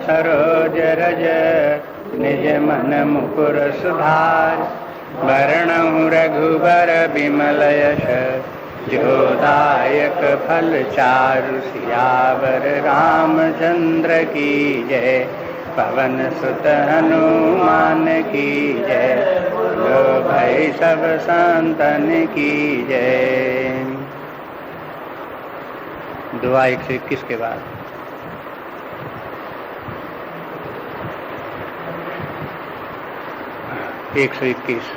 सरोज रज निज मन मुकुर सुधार। वरणहु रघुबर बिमल यश जोदायक फल चारु। सियावर रामचंद्र की जय, पवन सुत हनुमान की जय। लो भाई सब संतन की जय। दुआ 121 के बाद 121।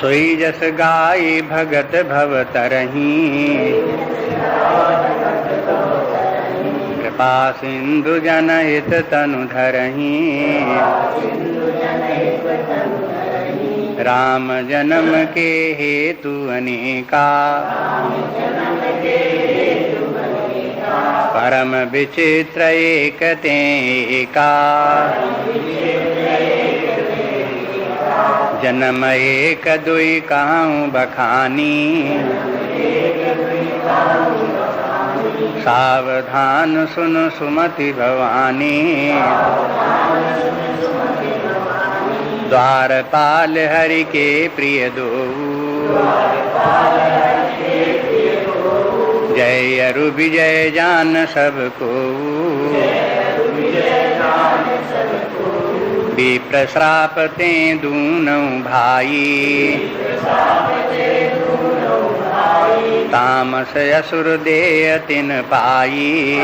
सोई जस गाई भगत भव तरहीं, कृपा सिंधु जनहित तनु धरहीं। राम जन्म के हेतु अनेका, परम विचित्र एक तेका। जन्म एक दुई कहूँ बखानी, सावधान सुन सुमति भवानी। द्वारपाल हरि के प्रिय दो, जय अरु विजय जान सबको। विप्र श्राप ते दूनों भाई, तामस असुर देय तिन पाई।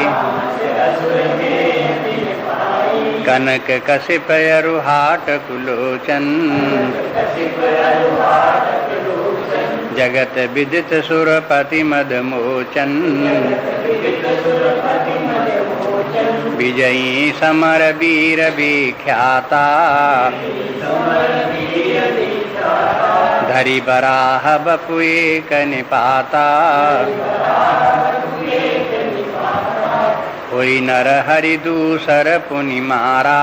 कनक कसिप अरुहाट कुलोचन, जगत विदित सुरपति मदमोचन। विजयी समर वीर विख्याता, धरि बराह बपु एक निपाता। कोई नर हरि दूसर पुनि मारा,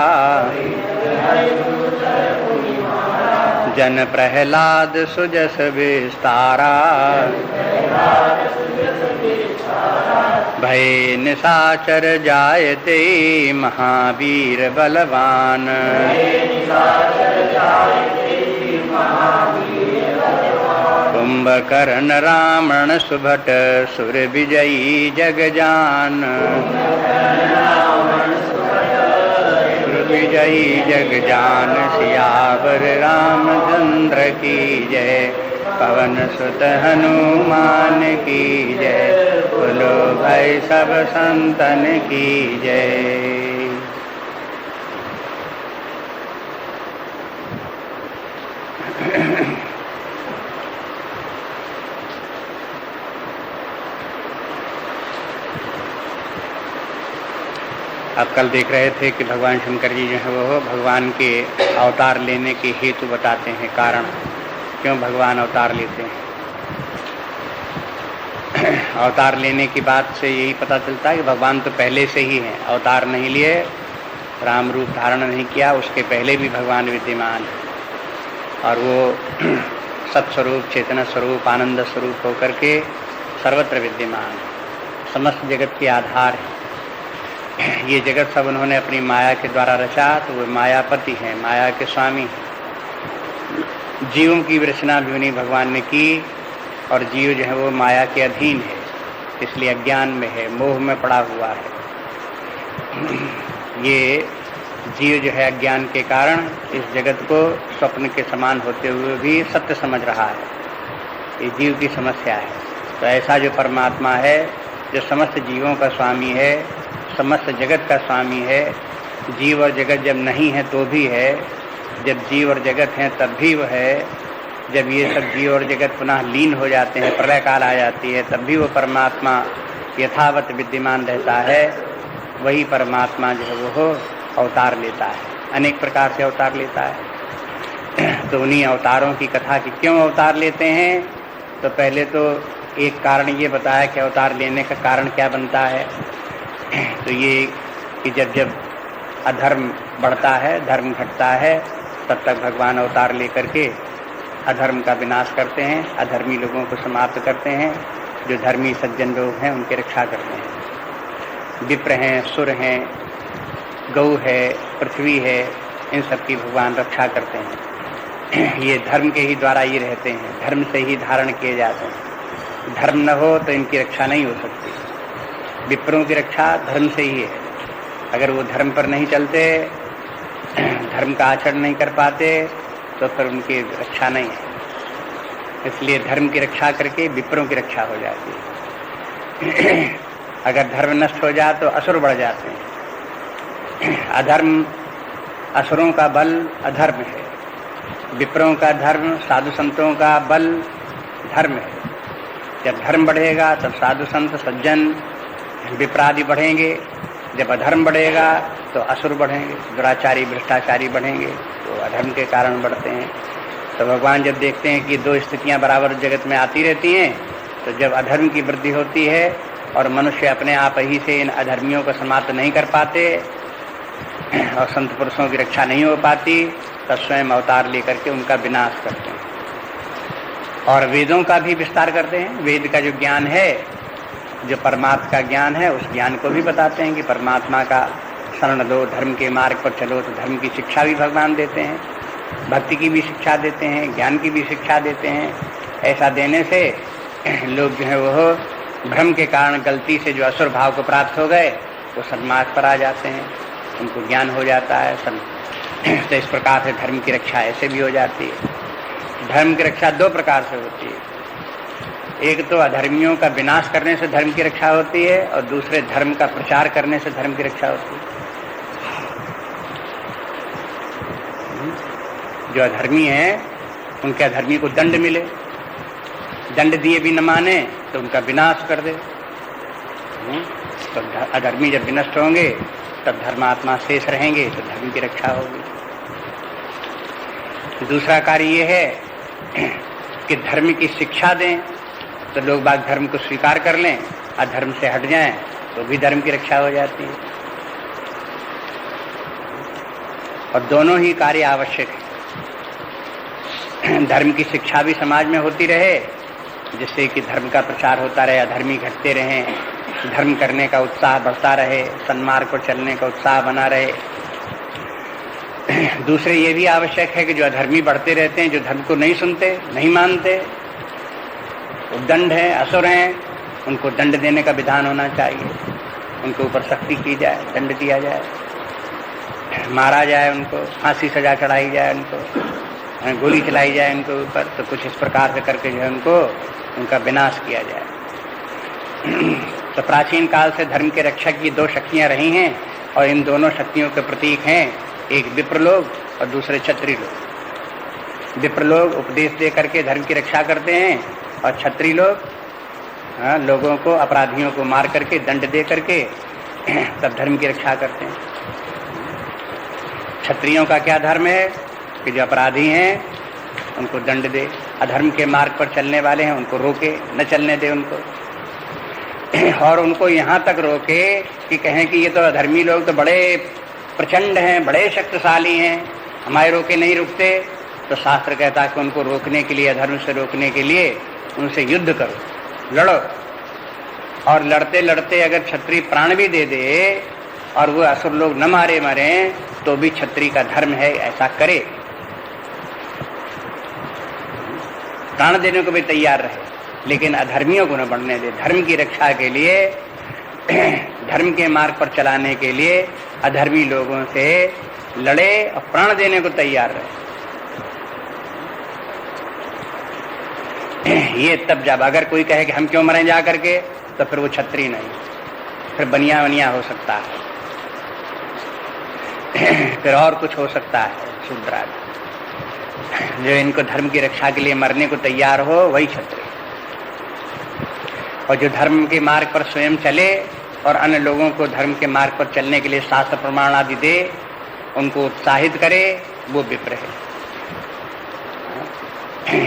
जन प्रहलाद सुजस विस्तारा। भय निशाचर जायते महावीर बलवान। कुंभकर्ण रावण सुभट सुर विजयी जगजान। विजयी जगजान। सियावर रामचंद्र की जय, पवन सुत हनुमान की जय। बोलो भाई सब संतन की जय। अब कल देख रहे थे कि भगवान शंकर जी जो है वो भगवान के अवतार लेने के हेतु बताते हैं, कारण क्यों भगवान अवतार लेते हैं। अवतार लेने की बात से यही पता चलता है कि भगवान तो पहले से ही हैं, अवतार नहीं लिए, राम रूप धारण नहीं किया, उसके पहले भी भगवान विद्यमान है। और वो सत्स्वरूप, चेतना स्वरूप, आनंद स्वरूप होकर के सर्वत्र विद्यमान, समस्त जगत के आधार है। ये जगत सब उन्होंने अपनी माया के द्वारा रचा, तो वो मायापति हैं, माया के स्वामी हैं। जीवों की रचना भी उन्हीं भगवान ने की, और जीव जो है वो माया के अधीन है, इसलिए अज्ञान में है, मोह में पड़ा हुआ है। ये जीव जो है अज्ञान के कारण इस जगत को स्वप्न के समान होते हुए भी सत्य समझ रहा है। ये जीव की समस्या है। तो ऐसा जो परमात्मा है, जो समस्त जीवों का स्वामी है, समस्त जगत का स्वामी है, जीव और जगत जब नहीं है तो भी है, जब जीव और जगत हैं तब भी वह है, जब ये सब जीव और जगत पुनः लीन हो जाते हैं, प्रलय काल आ जाती है, तब भी वो परमात्मा यथावत विद्यमान रहता है। वही परमात्मा जो है वो अवतार लेता है, अनेक प्रकार से अवतार लेता है। तो उन्हीं अवतारों की कथा की क्यों अवतार लेते हैं, तो पहले तो एक कारण ये बताया कि अवतार लेने का कारण क्या बनता है। तो ये कि जब जब अधर्म बढ़ता है, धर्म घटता है, तब तक भगवान अवतार लेकर के अधर्म का विनाश करते हैं, अधर्मी लोगों को समाप्त करते हैं, जो धर्मी सज्जन लोग हैं उनकी रक्षा करते हैं। विप्र हैं, सुर हैं, गौ है, पृथ्वी है, इन सब की भगवान रक्षा करते हैं। ये धर्म के ही द्वारा ही रहते हैं, धर्म से ही धारण किए जाते हैं। धर्म न हो तो इनकी रक्षा नहीं हो सकती। विप्रों की रक्षा धर्म से ही है। अगर वो धर्म पर नहीं चलते, धर्म का आचरण नहीं कर पाते, तो फिर उनकी रक्षा नहीं है। इसलिए धर्म की रक्षा करके विप्रों की रक्षा हो जाती है। अगर धर्म नष्ट हो जाए तो असुर बढ़ जाते हैं। अधर्म, असुरों का बल अधर्म है, विप्रों का धर्म, साधु संतों का बल धर्म है। जब धर्म बढ़ेगा तब साधु संत, सज्जन, विप्रादि बढ़ेंगे। जब अधर्म बढ़ेगा तो असुर बढ़ेंगे, दुराचारी, भ्रष्टाचारी बढ़ेंगे, तो अधर्म के कारण बढ़ते हैं। तो भगवान जब देखते हैं कि दो स्थितियां बराबर जगत में आती रहती हैं, तो जब अधर्म की वृद्धि होती है और मनुष्य अपने आप ही से इन अधर्मियों को समाप्त नहीं कर पाते और संत पुरुषों की रक्षा नहीं हो पाती, तब स्वयं अवतार लेकर के उनका विनाश करते हैं। और वेदों का भी विस्तार करते हैं। वेद का जो ज्ञान है, जो परमात्मा का ज्ञान है, उस ज्ञान को भी बताते हैं कि परमात्मा का शरण लो, धर्म के मार्ग पर चलो। तो धर्म की शिक्षा भी भगवान देते हैं, भक्ति की भी शिक्षा देते हैं, ज्ञान की भी शिक्षा देते हैं। ऐसा देने से लोग जो है वो भ्रम के कारण, गलती से जो असुर भाव को प्राप्त हो गए, वो सन्मार्ग पर आ जाते हैं, उनको ज्ञान हो जाता है। तो इस प्रकार से धर्म की रक्षा ऐसे भी हो जाती है। धर्म की रक्षा दो प्रकार से होती है। एक तो अधर्मियों का विनाश करने से धर्म की रक्षा होती है, और दूसरे धर्म का प्रचार करने से धर्म की रक्षा होती है। जो अधर्मी है, उनके अधर्मी को दंड मिले, दंड दिए भी न माने तो उनका विनाश कर दे। तो अधर्मी जब विनष्ट होंगे तब धर्मात्मा शेष रहेंगे, तो धर्म की रक्षा होगी। दूसरा कार्य ये है कि धर्म की शिक्षा दें, तो लोग बाग धर्म को स्वीकार कर लें, अधर्म से हट जाएं, तो भी धर्म की रक्षा हो जाती है। और दोनों ही कार्य आवश्यक है। धर्म की शिक्षा भी समाज में होती रहे, जिससे कि धर्म का प्रचार होता रहे, अधर्मी घटते रहें, धर्म करने का उत्साह बढ़ता रहे, सन्मार्ग पर चलने का उत्साह बना रहे। दूसरे ये भी आवश्यक है कि जो अधर्मी बढ़ते रहते हैं, जो धर्म को नहीं सुनते, नहीं मानते, वो दंड है, असुर हैं, उनको दंड देने का विधान होना चाहिए। उनके ऊपर सख्ती की जाए, दंड दिया जाए, मारा जाए, उनको फांसी सजा चढ़ाई जाए, उनको गोली चलाई जाए उनके ऊपर। तो कुछ इस प्रकार से करके जो है उनका विनाश किया जाए। तो प्राचीन काल से धर्म के रक्षक की दो शक्तियां रही हैं, और इन दोनों शक्तियों के प्रतीक हैं, एक विप्र लोग और दूसरे क्षत्रिय लोग। विप्र लोग उपदेश दे करके धर्म की रक्षा करते हैं, और क्षत्रिय लोग लोगों को, अपराधियों को मार करके, दंड दे करके तब धर्म की रक्षा करते हैं। क्षत्रियों का क्या धर्म है कि जो अपराधी हैं उनको दंड दे, अधर्म के मार्ग पर चलने वाले हैं उनको रोके, न चलने दे उनको। और उनको यहाँ तक रोके कि कहें कि ये तो अधर्मी लोग तो बड़े प्रचंड हैं, बड़े शक्तिशाली हैं, हमारे रोके नहीं रुकते। तो शास्त्र कहता है कि उनको रोकने के लिए, अधर्म से रोकने के लिए उनसे युद्ध करो, लड़ो। और लड़ते लड़ते अगर क्षत्रिय प्राण भी दे दे और वो असुर लोग न मारे मरे, तो भी क्षत्रिय का धर्म है ऐसा करे, प्राण देने को भी तैयार रहे, लेकिन अधर्मियों को न बढ़ने दे। धर्म की रक्षा के लिए, धर्म के मार्ग पर चलाने के लिए अधर्मी लोगों से लड़े और प्राण देने को तैयार रहे। ये तब जब अगर कोई कहे कि हम क्यों मरें जा करके, तो फिर वो क्षत्रिय नहीं, फिर बनिया बनिया हो सकता है, फिर और कुछ हो सकता है, शूद्र। जो इनको धर्म की रक्षा के लिए मरने को तैयार हो, वही क्षत्रिय। और जो धर्म के मार्ग पर स्वयं चले और अन्य लोगों को धर्म के मार्ग पर चलने के लिए शास्त्र प्रमाण आदि दे, उनको उत्साहित करे, वो विप्र है।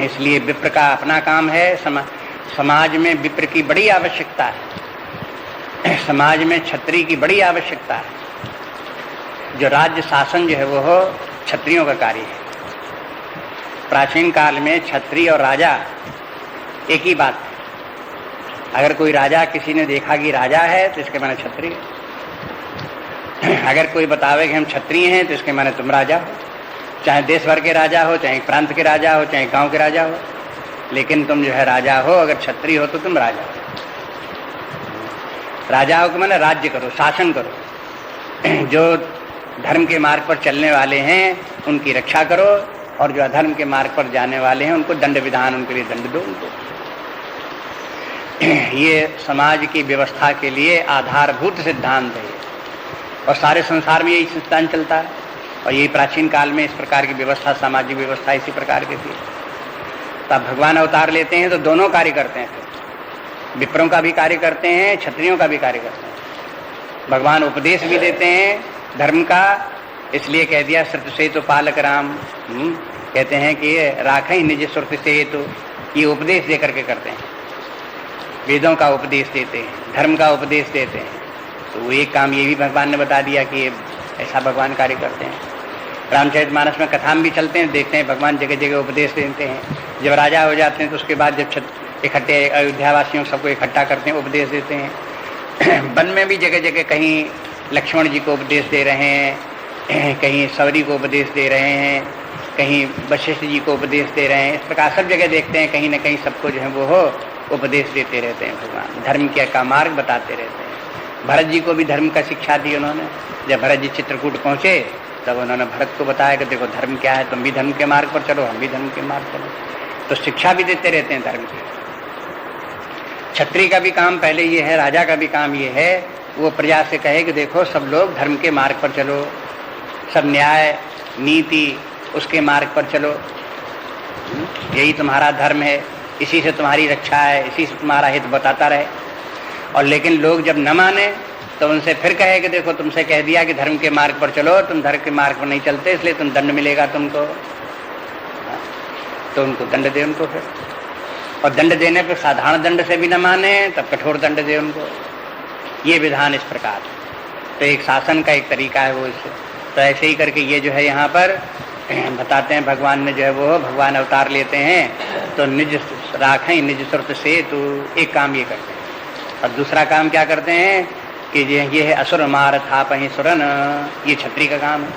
इसलिए विप्र का अपना काम है। समाज में विप्र की बड़ी आवश्यकता है, समाज में क्षत्रिय की बड़ी आवश्यकता है। जो राज्य शासन जो है वो हो क्षत्रियों का कार्य है। प्राचीन काल में क्षत्रिय और राजा एक ही बात अगर कोई राजा किसी ने देखा कि राजा है तो इसके माने क्षत्रिय। अगर कोई बतावे कि हम क्षत्रिय हैं तो इसके माने तुम राजा हो, चाहे देश भर के राजा हो, चाहे प्रांत के राजा हो, चाहे गांव के राजा हो, लेकिन तुम जो है राजा हो। अगर क्षत्रिय हो तो तुम राजा हो। राजा हो कि माने राज्य करो, शासन करो। जो धर्म के मार्ग पर चलने वाले हैं उनकी रक्षा करो, और जो अधर्म के मार्ग पर जाने वाले हैं उनको दंड विधान, उनके लिए दंड दो उनको। ये समाज की व्यवस्था के लिए आधारभूत सिद्धांत है, और सारे संसार में यही सिद्धांत चलता है। और यही प्राचीन काल में इस प्रकार की व्यवस्था, सामाजिक व्यवस्था इसी प्रकार की थी। तब भगवान अवतार लेते हैं तो दोनों कार्य करते हैं, विप्रों का भी कार्य करते हैं, क्षत्रियों का भी कार्य करते हैं। भगवान उपदेश भी देते हैं धर्म का, इसलिए कह दिया श्रुत से तो पालक राम। कहते हैं कि राख ही निज श्रुत से, तो ये उपदेश दे करके करते हैं, वेदों का उपदेश देते हैं, धर्म का उपदेश देते हैं। तो वो एक काम ये भी भगवान ने बता दिया कि ऐसा भगवान कार्य करते हैं। रामचरितमानस में कथा में भी चलते हैं, देखते हैं भगवान जगह जगह उपदेश देते हैं। जब राजा हो जाते हैं तो उसके बाद जब इकट्ठे अयोध्यावासियों सबको इकट्ठा करते हैं, उपदेश देते हैं। वन में भी जगह जगह कहीं लक्ष्मण जी को उपदेश दे रहे हैं, कहीं सवरी को उपदेश दे रहे हैं, कहीं वशिष्ठ जी को उपदेश दे रहे हैं। इस प्रकार सब जगह देखते हैं, कहीं न कहीं सबको जो है वो हो उपदेश देते रहते हैं भगवान, धर्म के का मार्ग बताते रहते हैं। भरत जी को भी धर्म का शिक्षा दी उन्होंने। जब भरत जी चित्रकूट पहुंचे तब उन्होंने भरत को बताया कि देखो धर्म क्या है, तुम भी धर्म के मार्ग पर चलो, हम भी धर्म के मार्ग चलो। तो शिक्षा भी देते रहते हैं धर्म की। क्षत्रिय का भी काम पहले ये है, राजा का भी काम ये है, वो प्रजा से कहे कि देखो सब लोग धर्म के मार्ग पर चलो, सब न्याय नीति उसके मार्ग पर चलो, यही तुम्हारा धर्म है, इसी से तुम्हारी रक्षा है, इसी से तुम्हारा हित बताता रहे। और लेकिन लोग जब न माने तो उनसे फिर कहे कि देखो तुमसे कह दिया कि धर्म के मार्ग पर चलो, तुम धर्म के मार्ग पर नहीं चलते, इसलिए तुम दंड मिलेगा तुमको। तो उनको दंड दे उनको फिर, और दंड देने पर साधारण दंड से भी न माने तब कठोर दंड दे उनको। ये विधान इस प्रकार। तो एक शासन का एक तरीका है वो इससे। तो ऐसे ही करके ये जो है यहाँ पर बताते हैं भगवान ने जो है वो भगवान अवतार लेते हैं तो निज राखें निज श्रुत से, तो एक काम ये करते हैं। और दूसरा काम क्या करते हैं कि ये है असुर मार थापहि सुरन, ये क्षत्रिय का काम है।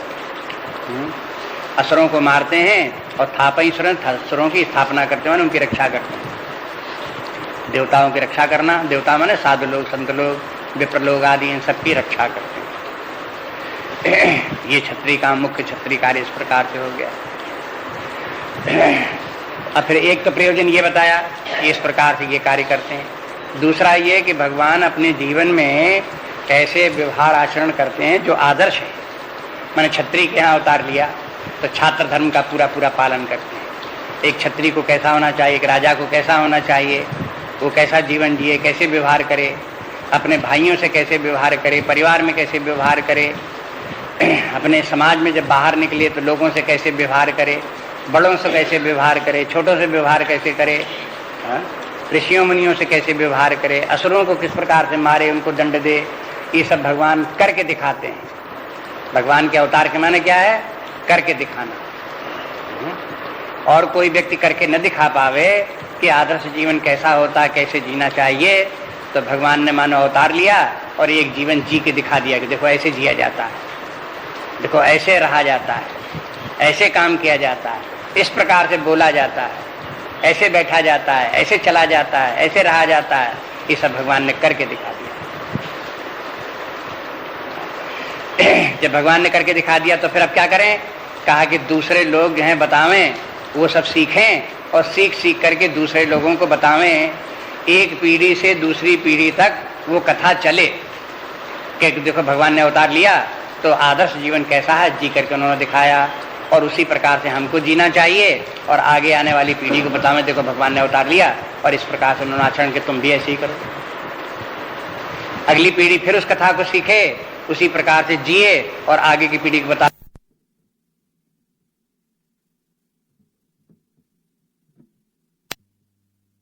असुरों को मारते हैं और थापहि सुरन, असुरों की स्थापना करते हैं, उनकी रक्षा करते हैं। देवताओं की रक्षा करना, देवता माने साधु लोग, संत लोग, विप्र लोग आदि, इन सबकी रक्षा करते हैं। ये क्षत्रिय का मुख्य क्षत्रिय कार्य इस प्रकार से हो गया। अब फिर एक तो प्रयोजन ये बताया कि इस प्रकार से ये कार्य करते हैं। दूसरा ये कि भगवान अपने जीवन में कैसे व्यवहार आचरण करते हैं जो आदर्श है। मैंने क्षत्रिय के यहाँ अवतार लिया तो छात्र धर्म का पूरा पूरा पालन करते हैं। एक क्षत्रिय को कैसा होना चाहिए, एक राजा को कैसा होना चाहिए, वो कैसा जीवन जिए, कैसे व्यवहार करे, अपने भाइयों से कैसे व्यवहार करे, परिवार में कैसे व्यवहार करे, अपने समाज में जब बाहर निकले तो लोगों से कैसे व्यवहार करे, बड़ों से कैसे व्यवहार करे, छोटों से व्यवहार कैसे करे, ऋषियों मुनियों से कैसे व्यवहार करे, असुरों को किस प्रकार से मारे, उनको दंड दे, ये सब भगवान करके दिखाते हैं। भगवान के अवतार के माने क्या है? करके दिखाना। और कोई व्यक्ति करके न दिखा पावे कि आदर्श जीवन कैसा होता, कैसे जीना चाहिए, तो भगवान ने मानो अवतार लिया और एक जीवन जी के दिखा दिया कि देखो ऐसे जिया जाता है, देखो ऐसे रहा जाता है, ऐसे काम किया जाता है, इस प्रकार से बोला जाता है, ऐसे बैठा जाता है, ऐसे चला जाता है, ऐसे रहा जाता है। ये सब भगवान ने करके दिखा दिया। जब भगवान ने करके दिखा दिया तो फिर अब क्या करें? कहा कि दूसरे लोग जो हैं बतावें, वो सब सीखें और सीख सीख करके दूसरे लोगों को बतावें। एक पीढ़ी से दूसरी पीढ़ी तक वो कथा चले कि देखो भगवान ने अवतार लिया तो आदर्श जीवन कैसा है, जी करके उन्होंने दिखाया, और उसी प्रकार से हमको जीना चाहिए और आगे आने वाली पीढ़ी को बतावें देखो भगवान ने अवतार लिया और इस प्रकार से उन्होंने आचरण के तुम भी ऐसे ही करो। अगली पीढ़ी फिर उस कथा को सीखे, उसी प्रकार से जिए और आगे की पीढ़ी को बता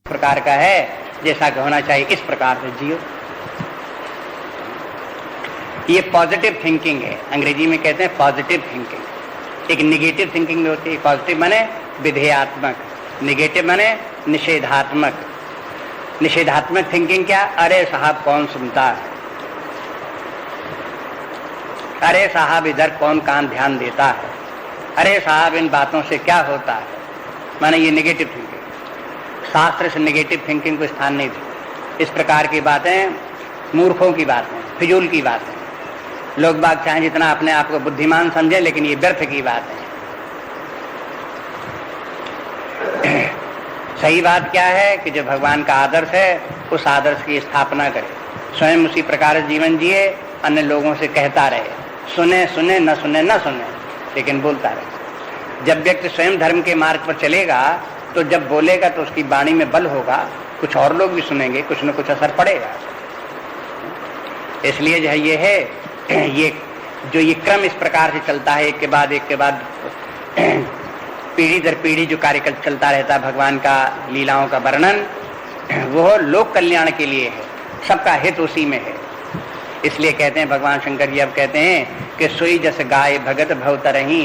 प्रकार का है, जैसा कि होना चाहिए इस प्रकार से जियो। ये पॉजिटिव थिंकिंग है, अंग्रेजी में कहते हैं पॉजिटिव थिंकिंग। एक निगेटिव थिंकिंग में होती है। पॉजिटिव माने विधेयात्मक, निगेटिव माने निषेधात्मक। निषेधात्मक थिंकिंग क्या? अरे साहब कौन सुनता है, अरे साहब इधर कौन कान ध्यान देता है, अरे साहब इन बातों से क्या होता है। माने ये नेगेटिव थिंकिंग, शास्त्र से नेगेटिव थिंकिंग को स्थान नहीं दी। इस प्रकार की बातें मूर्खों की बातें, फिजूल की बातें। लोग बाग चाहें जितना अपने आप को बुद्धिमान समझे, लेकिन ये व्यर्थ की बात है। सही बात क्या है कि जो भगवान का आदर्श है उस आदर्श की स्थापना करे, स्वयं उसी प्रकार जीवन जिए, अन्य लोगों से कहता रहे, सुने सुने न सुने न सुने, लेकिन बोलता रहे। जब व्यक्ति स्वयं धर्म के मार्ग पर चलेगा तो जब बोलेगा तो उसकी वाणी में बल होगा, कुछ और लोग भी सुनेंगे, कुछ न कुछ असर पड़ेगा। इसलिए जो है ये है, ये क्रम इस प्रकार से चलता है, एक के बाद पीढ़ी दर पीढ़ी जो कार्य चलता रहता है भगवान का लीलाओं का वर्णन, वो लोक कल्याण के लिए है, सबका हित उसी में है। इसलिए कहते हैं भगवान शंकर जी अब कहते हैं कि सोई जस गाय भगत भवतरही,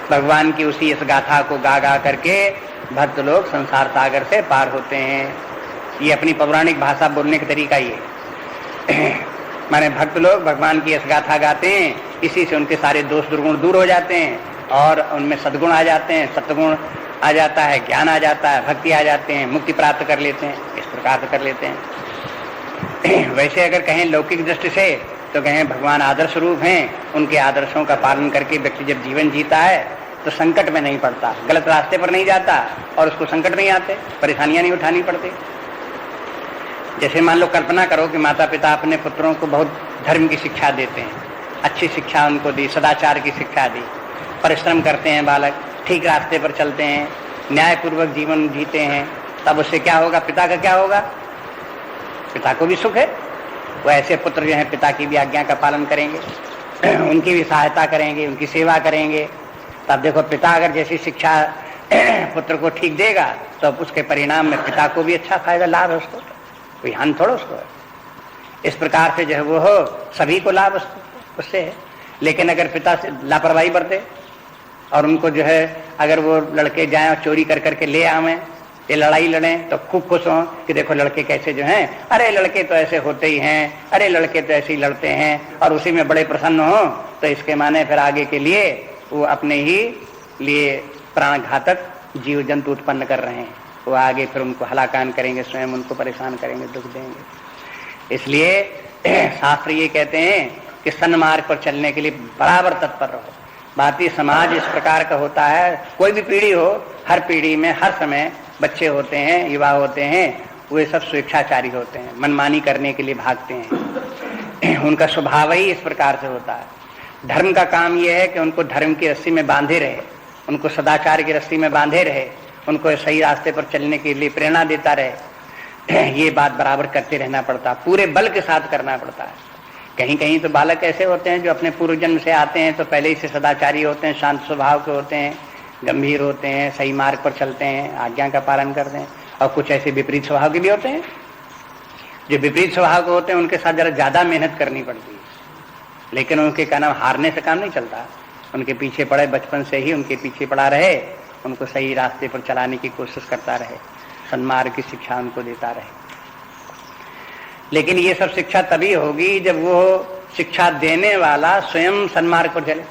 भगवान की उसी इस गाथा को गा गा करके भक्त लोग संसार सागर से पार होते हैं। ये अपनी पौराणिक भाषा बोलने का तरीका ये माने भक्त लोग भगवान की इस गाथा गाते हैं, इसी से उनके सारे दोष दुर्गुण दूर हो जाते हैं और उनमें सद्गुण आ जाते हैं, सत्गुण आ जाता है, ज्ञान आ जाता है, भक्ति आ जाते हैं, मुक्ति प्राप्त कर लेते हैं। इस प्रकार से कर लेते हैं। वैसे अगर कहें लौकिक दृष्टि से तो कहें भगवान आदर्श रूप हैं, उनके आदर्शों का पालन करके व्यक्ति जब जीवन जीता है तो संकट में नहीं पड़ता, गलत रास्ते पर नहीं जाता और उसको संकट नहीं आते, परेशानियां नहीं उठानी पड़ती। जैसे मान लो कल्पना करो कि माता पिता अपने पुत्रों को बहुत धर्म की शिक्षा देते हैं, अच्छी शिक्षा उनको दी, सदाचार की शिक्षा दी, परिश्रम करते हैं बालक, ठीक रास्ते पर चलते हैं, न्यायपूर्वक जीवन जीते हैं, तब उससे क्या होगा? पिता का क्या होगा? पिता को भी सुख है। वो ऐसे पुत्र जो हैं पिता की भी आज्ञा का पालन करेंगे, उनकी भी सहायता करेंगे, उनकी सेवा करेंगे। तब देखो पिता अगर जैसी शिक्षा पुत्र को ठीक देगा तो उसके परिणाम में पिता को भी अच्छा फायदा लाभ है, उसको कोई हानि थोड़ा उसको है। इस प्रकार से जो है वो हो सभी को लाभ उससे है। लेकिन अगर पिता से लापरवाही बरते और उनको जो है अगर वो लड़के जाएं और चोरी कर करके ले आवें, ये लड़ाई लड़ें तो खूब खुश हों कि देखो लड़के कैसे जो हैं, अरे लड़के तो ऐसे होते ही हैं, अरे लड़के तो ऐसे ही लड़ते हैं, और उसी में बड़े प्रसन्न हो, तो इसके माने फिर आगे के लिए वो अपने ही लिए प्राण घातक जीव जंतु उत्पन्न कर रहे हैं। वो आगे फिर उनको हलाकान करेंगे, स्वयं उनको परेशान करेंगे, दुख देंगे। इसलिए शास्त्र ये कहते हैं कि सन्मार्ग पर चलने के लिए बराबर तत्पर रहो। भारतीय समाज इस प्रकार का होता है, कोई भी पीढ़ी हो, हर पीढ़ी में हर समय बच्चे होते हैं, युवा होते हैं, वे सब स्वेच्छाचारी होते हैं, मनमानी करने के लिए भागते हैं। उनका स्वभाव ही इस प्रकार से होता है। धर्म का काम यह है कि उनको धर्म की रस्सी में बांधे रहे, उनको सदाचार की रस्सी में बांधे रहे, उनको सही रास्ते पर चलने के लिए प्रेरणा देता रहे। ये बात बराबर करते रहना पड़ता, पूरे बल के साथ करना पड़ता है। कहीं कहीं तो बालक ऐसे होते हैं जो अपने पूर्व जन्म से आते हैं तो पहले ही से सदाचारी होते हैं, शांत स्वभाव के होते हैं, गंभीर होते हैं, सही मार्ग पर चलते हैं, आज्ञा का पालन करते हैं। और कुछ ऐसे विपरीत स्वभाव के भी होते हैं, जो विपरीत स्वभाव के होते हैं उनके साथ जरा ज्यादा मेहनत करनी पड़ती है, लेकिन उनके क्या नाम हारने से काम नहीं चलता। उनके पीछे पड़े, बचपन से ही उनके पीछे पड़ा रहे, उनको सही रास्ते पर चलाने की कोशिश करता रहे, सन्मार्ग की शिक्षा उनको देता रहे। लेकिन ये सब शिक्षा तभी होगी जब वो शिक्षा देने वाला स्वयं सन्मार्ग पर चले।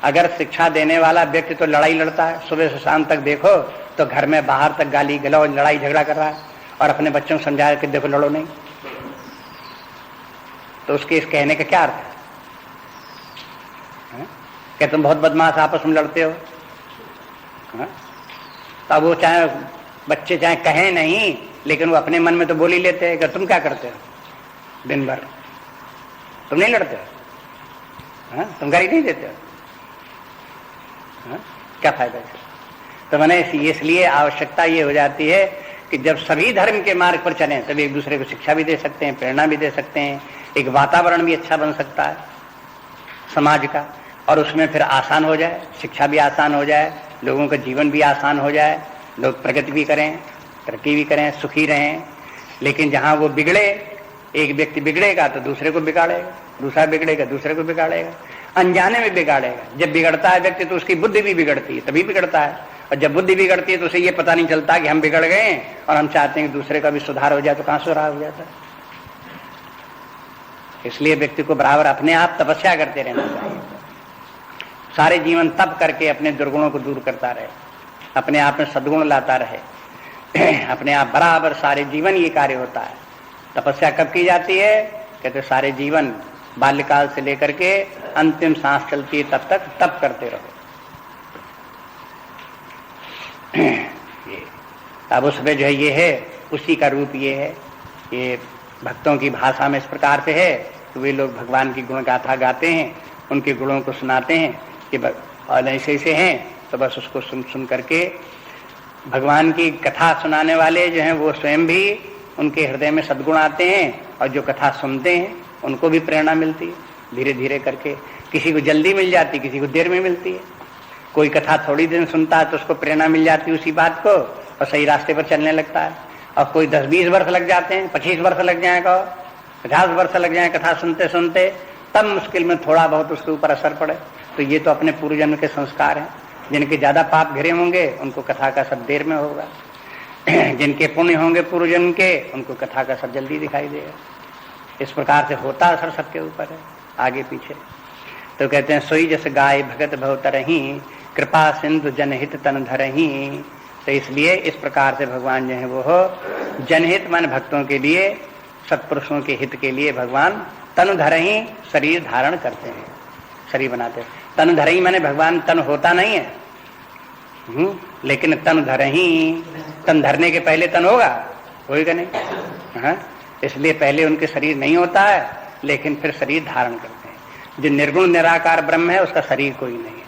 अगर शिक्षा देने वाला व्यक्ति तो लड़ाई लड़ता है, सुबह से शाम तक देखो तो घर में बाहर तक गाली गलौज लड़ाई झगड़ा कर रहा है और अपने बच्चों को समझाया कि देखो लड़ो नहीं, तो उसके इस कहने का क्या अर्थ है? कि तुम बहुत बदमाश आपस में लड़ते हो। तो अब वो चाहे बच्चे चाहे कहें नहीं, लेकिन वो अपने मन में तो बोल ही लेते हैं कि तुम क्या करते हो दिन भर, तुम नहीं लड़ते हो, तुम गाली नहीं देते हो, क्या फायदा है? तो मैंने इसलिए आवश्यकता ये हो जाती है कि जब सभी धर्म के मार्ग पर चलें तब एक दूसरे को शिक्षा भी दे सकते हैं, प्रेरणा भी दे सकते हैं, एक वातावरण भी अच्छा बन सकता है समाज का, और उसमें फिर आसान हो जाए, शिक्षा भी आसान हो जाए, लोगों का जीवन भी आसान हो जाए, लोग प्रगति भी करें, तरक्की भी करें, सुखी रहें। लेकिन जहां वो बिगड़े, एक व्यक्ति बिगड़ेगा तो दूसरे को बिगाड़ेगा, दूसरा बिगड़ेगा दूसरे को बिगाड़ेगा, अनजाने में बिगाड़ेगा। जब बिगड़ता है व्यक्ति तो उसकी बुद्धि भी बिगड़ती है, तभी बिगड़ता है, और जब बुद्धि बिगड़ती है तो उसे ये पता नहीं चलता कि हम बिगड़ गए और हम चाहते हैं कि दूसरे का भी सुधार हो जाए, तो कहां सुधार हो जाता है। इसलिए व्यक्ति को बराबर अपने आप तपस्या करते रहना चाहिए, सारे जीवन तप करके अपने दुर्गुणों को दूर करता रहे, अपने आप में सद्गुण लाता रहे, अपने आप बराबर सारे जीवन ये कार्य होता है। तपस्या कब की जाती है? कहते सारे जीवन बाल्यकाल से लेकर के अंतिम सांस चलती है तब तक तप करते रहो। ये अब उसमें जो है ये है, उसी का रूप ये है। ये भक्तों की भाषा में इस प्रकार से है तो वे लोग भगवान की गुण गाथा गाते हैं, उनके गुणों को सुनाते हैं कि और ऐसे ऐसे हैं, तो बस उसको सुन सुन करके भगवान की कथा सुनाने वाले जो हैं वो स्वयं भी उनके हृदय में सद्गुण आते हैं, और जो कथा सुनते हैं उनको भी प्रेरणा मिलती है धीरे धीरे करके। किसी को जल्दी मिल जाती, किसी को देर में मिलती है। कोई कथा थोड़ी दिन सुनता है तो उसको प्रेरणा मिल जाती है उसी बात को, और सही रास्ते पर चलने लगता है। और कोई 10-20 वर्ष लग जाते हैं, 25 वर्ष लग जाएगा, 50 वर्ष लग जाए कथा सुनते सुनते, तब मुश्किल में थोड़ा बहुत उसके ऊपर असर पड़े। तो ये तो अपने पूर्व जन्म के संस्कार हैं। जिनके ज्यादा पाप घिरे होंगे उनको कथा का सब देर में होगा, जिनके पुण्य होंगे पूर्व जन्म के उनको कथा का सब जल्दी दिखाई देगा। इस प्रकार से होता असर सबके ऊपर है, आगे पीछे। तो कहते हैं सोई जस गाय भगत भवतरही, कृपा सिंधु जनहित तन धरही। तो इसलिए इस प्रकार से भगवान जो है वो जनहित मन भक्तों के लिए, सत्पुरुषों के हित के लिए भगवान तन धरही शरीर धारण करते हैं, शरीर बनाते हैं। तन धरही माने भगवान तन होता नहीं है, लेकिन तन धरही, तन धरने के पहले तन होगा नहीं। हाँ, इसलिए पहले उनके शरीर नहीं होता है, लेकिन फिर शरीर धारण करते हैं। जो निर्गुण निराकार ब्रह्म है उसका शरीर कोई नहीं है,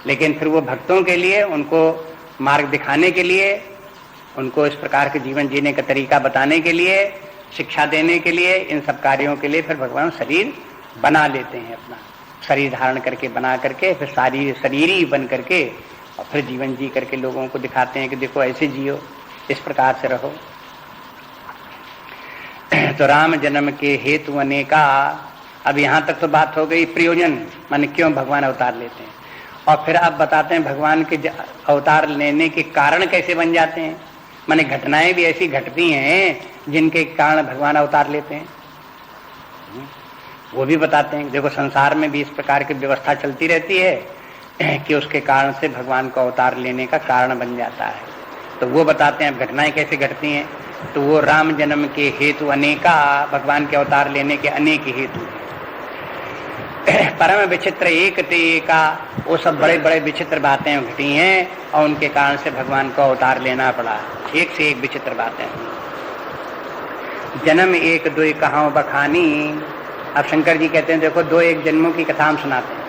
लेकिन फिर वो भक्तों के लिए, उनको मार्ग दिखाने के लिए, उनको इस प्रकार के जीवन जीने का तरीका बताने के लिए, शिक्षा देने के लिए, इन सब कार्यों के लिए फिर भगवान शरीर बना लेते हैं। अपना शरीर धारण करके बना करके फिर शरीर ही बन करके और फिर जीवन जी करके लोगों को दिखाते हैं कि देखो ऐसे जियो, इस प्रकार से रहो। तो राम जन्म के हेतु अनेका। अब यहाँ तक तो बात हो गई प्रयोजन, माने क्यों भगवान अवतार लेते हैं, और फिर अब बताते हैं भगवान के अवतार लेने के कारण कैसे बन जाते हैं। माने घटनाएं भी ऐसी घटती हैं जिनके कारण भगवान अवतार लेते हैं, वो भी बताते हैं। देखो संसार में भी इस प्रकार की व्यवस्था चलती रहती है कि उसके कारण से भगवान को अवतार लेने का कारण बन जाता है। तो वो बताते हैं घटनाएं कैसे घटती हैं। तो वो राम जन्म के हेतु अनेका, भगवान के अवतार लेने के अनेक हेतु। परम विचित्र एक ते एका, वो सब बड़े बड़े विचित्र बातें घटी हैं और उनके कारण से भगवान को अवतार लेना पड़ा। एक से एक विचित्र बातें। जन्म एक दो कहां बखानी। अब शंकर जी कहते हैं देखो 2-1 जन्मों की कथा हम सुनाते हैं।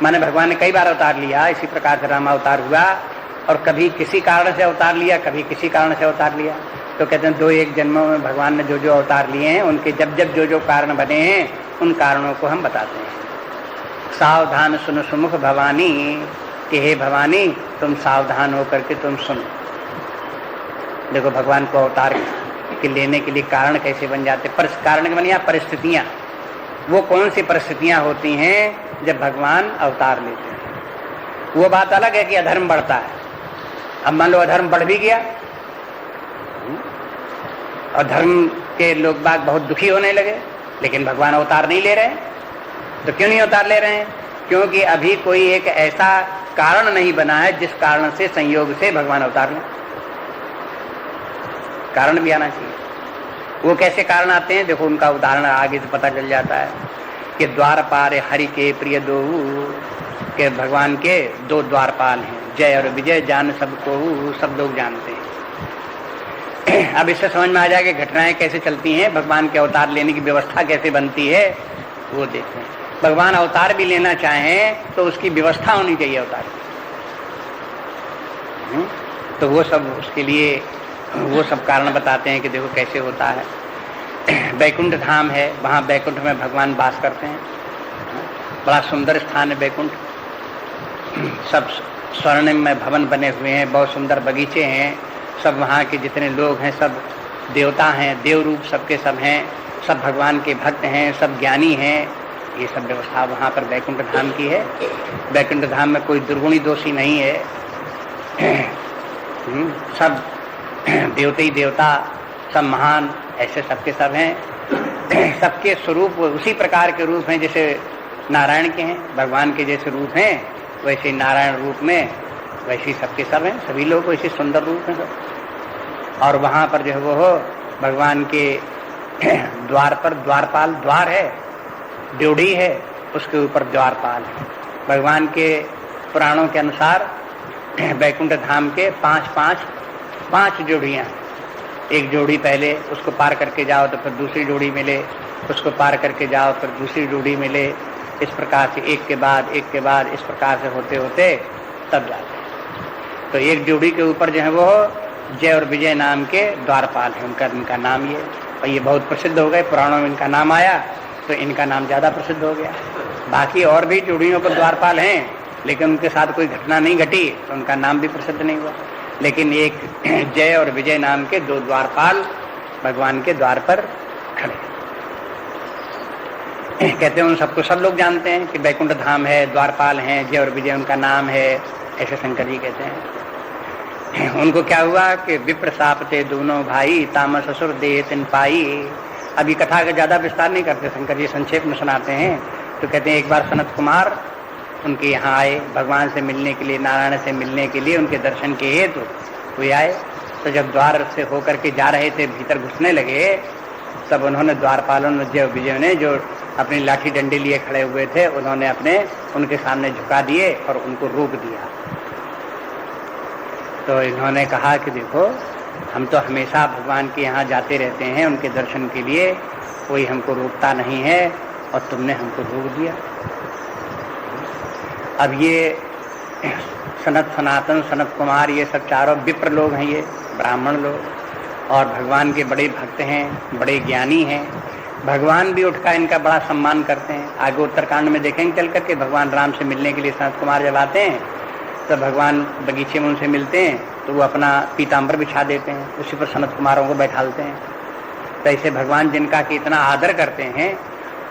माने भगवान ने कई बार अवतार लिया, इसी प्रकार से राम अवतार हुआ, और कभी किसी कारण से अवतार लिया, कभी किसी कारण से अवतार लिया। तो कहते हैं 2-1 जन्मों में भगवान ने जो जो अवतार लिए हैं उनके जब जब जो जो कारण बने हैं उन कारणों को हम बताते हैं। सावधान सुन सुमुख भवानी, कि हे भवानी तुम सावधान होकर के तुम सुनो। देखो भगवान को अवतार के लेने के लिए कारण कैसे बन जाते, पर कारण के बनिया परिस्थितियां। वो कौन सी परिस्थितियां होती हैं जब भगवान अवतार लेते हैं। वो बात अलग है कि अधर्म बढ़ता है। अब मान लो अधर्म बढ़ भी गया और धर्म के लोग बाग बहुत दुखी होने लगे, लेकिन भगवान अवतार नहीं ले रहे हैं। तो क्यों नहीं अवतार ले रहे हैं? क्योंकि अभी कोई एक ऐसा कारण नहीं बना है जिस कारण से संयोग से भगवान अवतार लें। कारण भी आना चाहिए। वो कैसे कारण आते हैं देखो, उनका उदाहरण आगे से पता चल जाता है कि द्वारपाल हरि के प्रिय दो, के भगवान के 2 द्वारपाल हैं, जय और विजय, जान सबको, सब लोग जानते हैं। अब इससे समझ में आ जाए कि घटनाएं कैसे चलती हैं, भगवान के अवतार लेने की व्यवस्था कैसे बनती है, वो देखते हैं। भगवान अवतार भी लेना चाहें तो उसकी व्यवस्था होनी चाहिए अवतार। तो वो सब उसके लिए वो सब कारण बताते हैं कि देखो कैसे होता है। बैकुंठ धाम है, वहाँ बैकुंठ में भगवान वास करते हैं। बड़ा सुंदर स्थान है बैकुंठ। सब स्वर्णमय भवन बने हुए हैं, बहुत सुंदर बगीचे हैं। सब वहाँ के जितने लोग हैं सब देवता हैं, देव रूप सबके सब हैं, सब भगवान के भक्त हैं, सब ज्ञानी हैं। ये सब व्यवस्था वहाँ पर बैकुंठ धाम की है। बैकुंठ धाम में कोई दुर्गुणी दोषी नहीं है। सब देवते ही देवता, सब महान, ऐसे सबके सब हैं। सबके स्वरूप उसी प्रकार के रूप हैं जैसे नारायण के हैं, भगवान के जैसे रूप हैं वैसे नारायण रूप में वैसे ही सबके सब हैं, सभी लोग वैसे सुंदर रूप हैं सब। और वहाँ पर जो है वो भगवान के द्वार पर द्वारपाल, द्वार है, ड्योढ़ी है, उसके ऊपर द्वारपाल है। भगवान के पुराणों के अनुसार बैकुंठ धाम के पांच जोड़ियाँ, एक जोड़ी पहले उसको पार करके जाओ तो फिर दूसरी जोड़ी मिले, उसको पार करके जाओ फिर दूसरी जोड़ी मिले, इस प्रकार से एक के बाद इस प्रकार से होते होते तब जाते। तो एक जोड़ी के ऊपर जो है वो जय और विजय नाम के द्वारपाल है, उनका नाम ये, और ये बहुत प्रसिद्ध हो गए, पुराणों में इनका नाम आया तो इनका नाम ज्यादा प्रसिद्ध हो गया। बाकी और भी जोड़ियों पर द्वारपाल हैं लेकिन उनके साथ कोई घटना नहीं घटी तो उनका नाम भी प्रसिद्ध नहीं हुआ। लेकिन एक जय और विजय नाम के दो द्वारपाल भगवान के द्वार पर खड़े कहते हैं। उन सबको सब लोग जानते हैं कि बैकुंठ धाम है, द्वारपाल हैं, जय और विजय उनका नाम है, ऐसे शंकर जी कहते हैं। उनको क्या हुआ कि विप्र सापते दोनों भाई, तामस असुर दे तिन पाई। अभी कथा का ज्यादा विस्तार नहीं करते, शंकर जी संक्षेप में सुनाते हैं। तो कहते हैं एक बार सनत कुमार उनके यहाँ आए भगवान से मिलने के लिए, नारायण से मिलने के लिए, उनके दर्शन के हेतु वे आए। तो जब द्वार से होकर के जा रहे थे, भीतर घुसने लगे, तब उन्होंने द्वारपालों ने, जय विजय ने, जो अपनी लाठी डंडे लिए खड़े हुए थे, उन्होंने उनके सामने झुका दिए और उनको रोक दिया। तो इन्होंने कहा कि देखो हम तो हमेशा भगवान के यहाँ जाते रहते हैं उनके दर्शन के लिए, कोई हमको रोकता नहीं है और तुमने हमको रोक दिया। अब ये सनत सनातन, सनत कुमार, ये सब चारों विप्र लोग हैं, ये ब्राह्मण लोग, और भगवान के बड़े भक्त हैं, बड़े ज्ञानी हैं। भगवान भी उठकर इनका बड़ा सम्मान करते हैं। आगे उत्तरकांड में देखेंगे चल करके, भगवान राम से मिलने के लिए सनत कुमार जब आते हैं तो भगवान बगीचे में उनसे मिलते हैं तो वो अपना पीताम्बर बिछा देते हैं, उसी पर सनत कुमारों को बैठालते हैं। तो ऐसे भगवान जिनका कि इतना आदर करते हैं,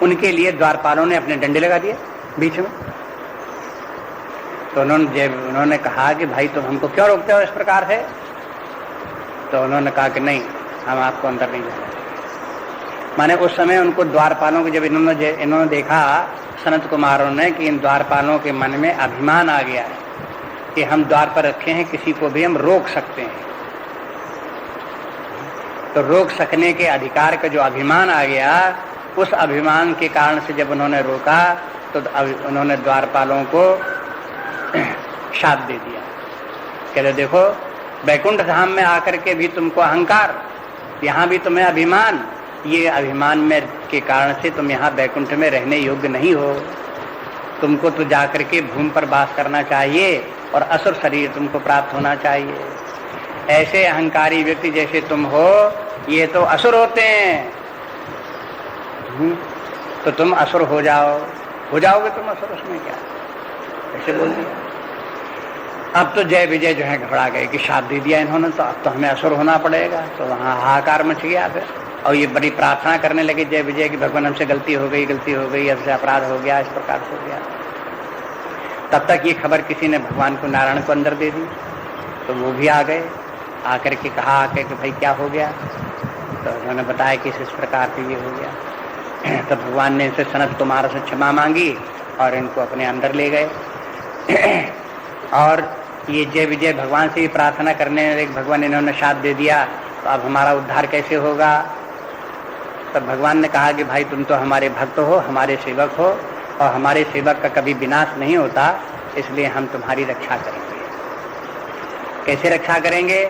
उनके लिए द्वारपालों ने अपने डंडे लगा दिए बीच में। तो उन्होंने कहा कि भाई तुम हमको क्यों रोकते हो इस प्रकार से? तो उन्होंने कहा कि नहीं, हम आपको अंदर नहीं जाने। माने उस समय उनको द्वारपालों को जब इन्होंने देखा, सनत कुमारों ने, कि इन द्वारपालों के मन में अभिमान आ गया है कि हम द्वार पर रखे हैं, किसी को भी हम रोक सकते हैं। तो रोक सकने के अधिकार का जो अभिमान आ गया, उस अभिमान के कारण से जब उन्होंने रोका तो उन्होंने द्वारपालों को शाप दे दिया। कहते देखो बैकुंठ धाम में आकर के भी तुमको अहंकार, यहाँ भी तुम्हें अभिमान, ये अभिमान में के कारण से तुम यहाँ बैकुंठ में रहने योग्य नहीं हो। तुमको तो जाकर के भूमि पर वास करना चाहिए और असुर शरीर तुमको प्राप्त होना चाहिए। ऐसे अहंकारी व्यक्ति जैसे तुम हो, ये तो असुर होते हैं। तो तुम असुर हो जाओगे तुम असुर, उसमें क्या, ऐसे बोल दिया। अब तो जय विजय जो है घबरा गए कि शाप दे दिया इन्होंने, तो अब तो हमें असुर होना पड़ेगा। तो वहाँ हाहाकार मच गया फिर, और ये बड़ी प्रार्थना करने लगे जय विजय की भगवान हमसे गलती हो गई, हमसे अपराध हो गया, इस प्रकार से हो गया। तब तक ये खबर किसी ने भगवान को, नारायण को अंदर दे दी। तो वो भी आ गए, आकर के कहा आके कि भाई क्या हो गया? तो उन्होंने बताया कि इस प्रकार से ये हो गया। तो भगवान ने इनसे सनत कुमार से क्षमा मांगी और इनको अपने अंदर ले गए। और ये जय विजय भगवान से ही प्रार्थना करने लगे, भगवान इन्होंने शाप दे दिया, तो अब हमारा उद्धार कैसे होगा? तब भगवान ने कहा कि भाई तुम तो हमारे भक्त हो, हमारे सेवक हो, और हमारे सेवक का कभी विनाश नहीं होता, इसलिए हम तुम्हारी रक्षा करेंगे। कैसे रक्षा करेंगे?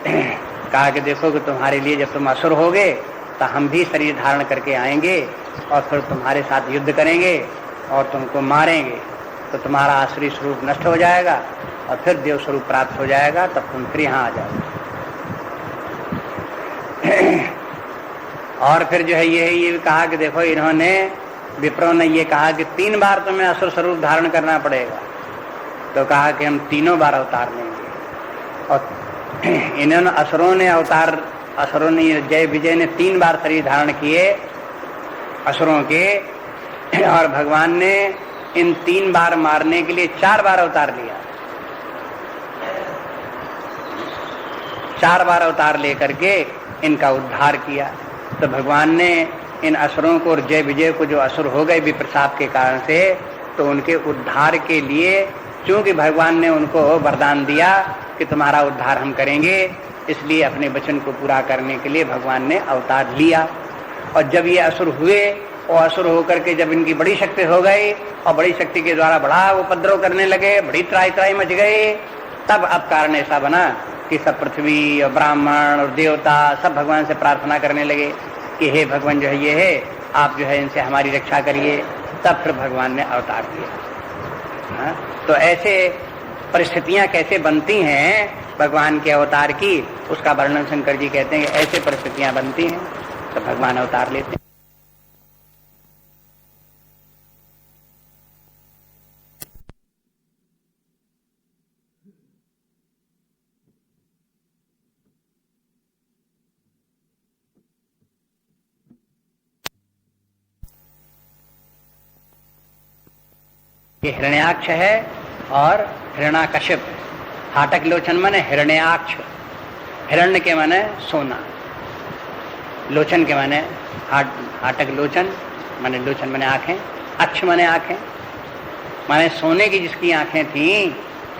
कहा कि देखो कि तुम्हारे लिए जब तुम असुर होगे तो हम भी शरीर धारण करके आएंगे और फिर तुम्हारे साथ युद्ध करेंगे और तुमको मारेंगे, तो तुम्हारा आसुरी स्वरूप नष्ट हो जाएगा और फिर देव स्वरूप प्राप्त हो जाएगा, तब तुम फिर यहाँ आ जाओगे। और फिर जो है ये कहा कि देखो इन्होंने, विप्रों ने ये कहा कि 3 बार तुम्हें असुर स्वरूप धारण करना पड़ेगा। तो कहा कि हम 3 बार अवतार लेंगे। और इन्होंने असुरों ने जय विजय ने 3 बार शरीर धारण किए असुरों के, और भगवान ने इन 3 बार मारने के लिए 4 बार अवतार लिया। 4 बार अवतार लेकर के इनका उद्धार किया। तो भगवान ने इन असुरों को और जय विजय को, जो असुर हो गए विप्रशाप के कारण से, तो उनके उद्धार के लिए, क्योंकि भगवान ने उनको वरदान दिया कि तुम्हारा उद्धार हम करेंगे, इसलिए अपने वचन को पूरा करने के लिए भगवान ने अवतार लिया। और जब ये असुर हुए और असुर होकर के जब इनकी बड़ी शक्ति हो गई और बड़ी शक्ति के द्वारा बड़ा उपद्रव करने लगे, बड़ी त्राही त्राही मच गई, तब अब कारण ऐसा बना कि सब पृथ्वी और ब्राह्मण और देवता सब भगवान से प्रार्थना करने लगे कि हे भगवान जो है ये है, आप जो है इनसे हमारी रक्षा करिए। तब फिर भगवान ने अवतार लिया। तो ऐसे परिस्थितियां कैसे बनती हैं भगवान के अवतार की, उसका वर्णन शंकर जी कहते हैं कि ऐसे परिस्थितियां बनती हैं तो भगवान अवतार लेते हैं। ये हिरण्याक्ष है और हिरण्याकशिप। हाटक लोचन माने हिरण्याक्ष, हिरण्य के माने सोना, लोचन के माने हाटक लोचन माने लोचन माने आंखें, अक्ष माने आंखें, माने सोने की जिसकी आंखें थी,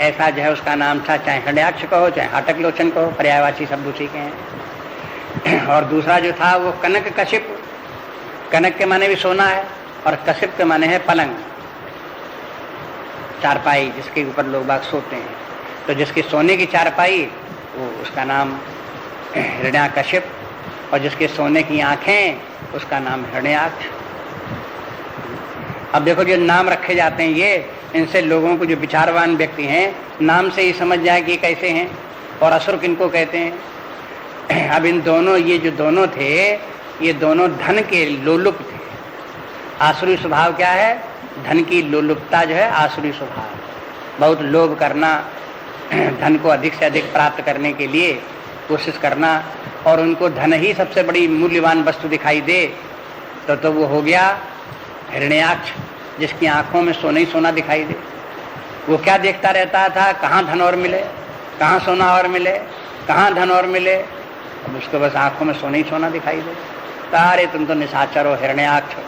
ऐसा जो है उसका नाम था। चाहे हिरण्याक्ष कहो चाहे हाटक लोचन कहो, पर्यायवाची शब्द उसी के हैं। और दूसरा जो था वो कनक कशिप, कनक के माने भी सोना है और कशिप के माने है पलंग, चारपाई जिसके ऊपर लोग बाग सोते हैं। तो जिसकी सोने की चारपाई वो उसका नाम हिरण्याकशिप, और जिसके सोने की आंखें उसका नाम हिरण्याक्ष। अब देखो जो नाम रखे जाते हैं ये, इनसे लोगों को, जो विचारवान व्यक्ति हैं, नाम से ही समझ जाए कि कैसे हैं और असुर किनको कहते हैं। अब इन दोनों, ये जो दोनों थे, ये दोनों धन के लोलुप थे। आसुरी स्वभाव क्या है? धन की लोलुपता जो है आसुरी स्वभाव, बहुत लोभ करना, धन को अधिक से अधिक प्राप्त करने के लिए कोशिश करना, और उनको धन ही सबसे बड़ी मूल्यवान वस्तु दिखाई दे तो वो हो गया हिरण्याक्ष, जिसकी आंखों में सोना ही सोना दिखाई दे। वो क्या देखता रहता था? कहाँ धन और मिले, कहाँ सोना और मिले, कहाँ धन और मिले। अब उसको बस आंखों में सोना ही सोना दिखाई दे। अरे तुम तो निशाचर हो, हिरण्याक्ष हो।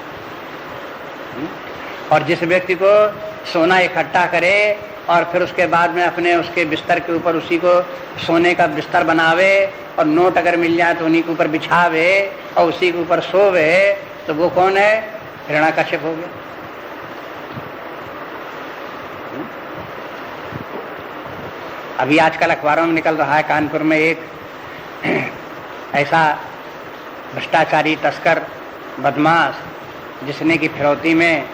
और जिस व्यक्ति को सोना इकट्ठा करे और फिर उसके बाद में अपने उसके बिस्तर के ऊपर उसी को सोने का बिस्तर बनावे, और नोट अगर मिल जाए तो उन्हीं के ऊपर बिछावे और उसी के ऊपर सोवे, तो वो कौन है? हिरण्याकशिप हो गया। अभी आजकल अखबारों में निकल रहा है, कानपुर में एक ऐसा भ्रष्टाचारी तस्कर बदमाश, जिसने की फिरौती में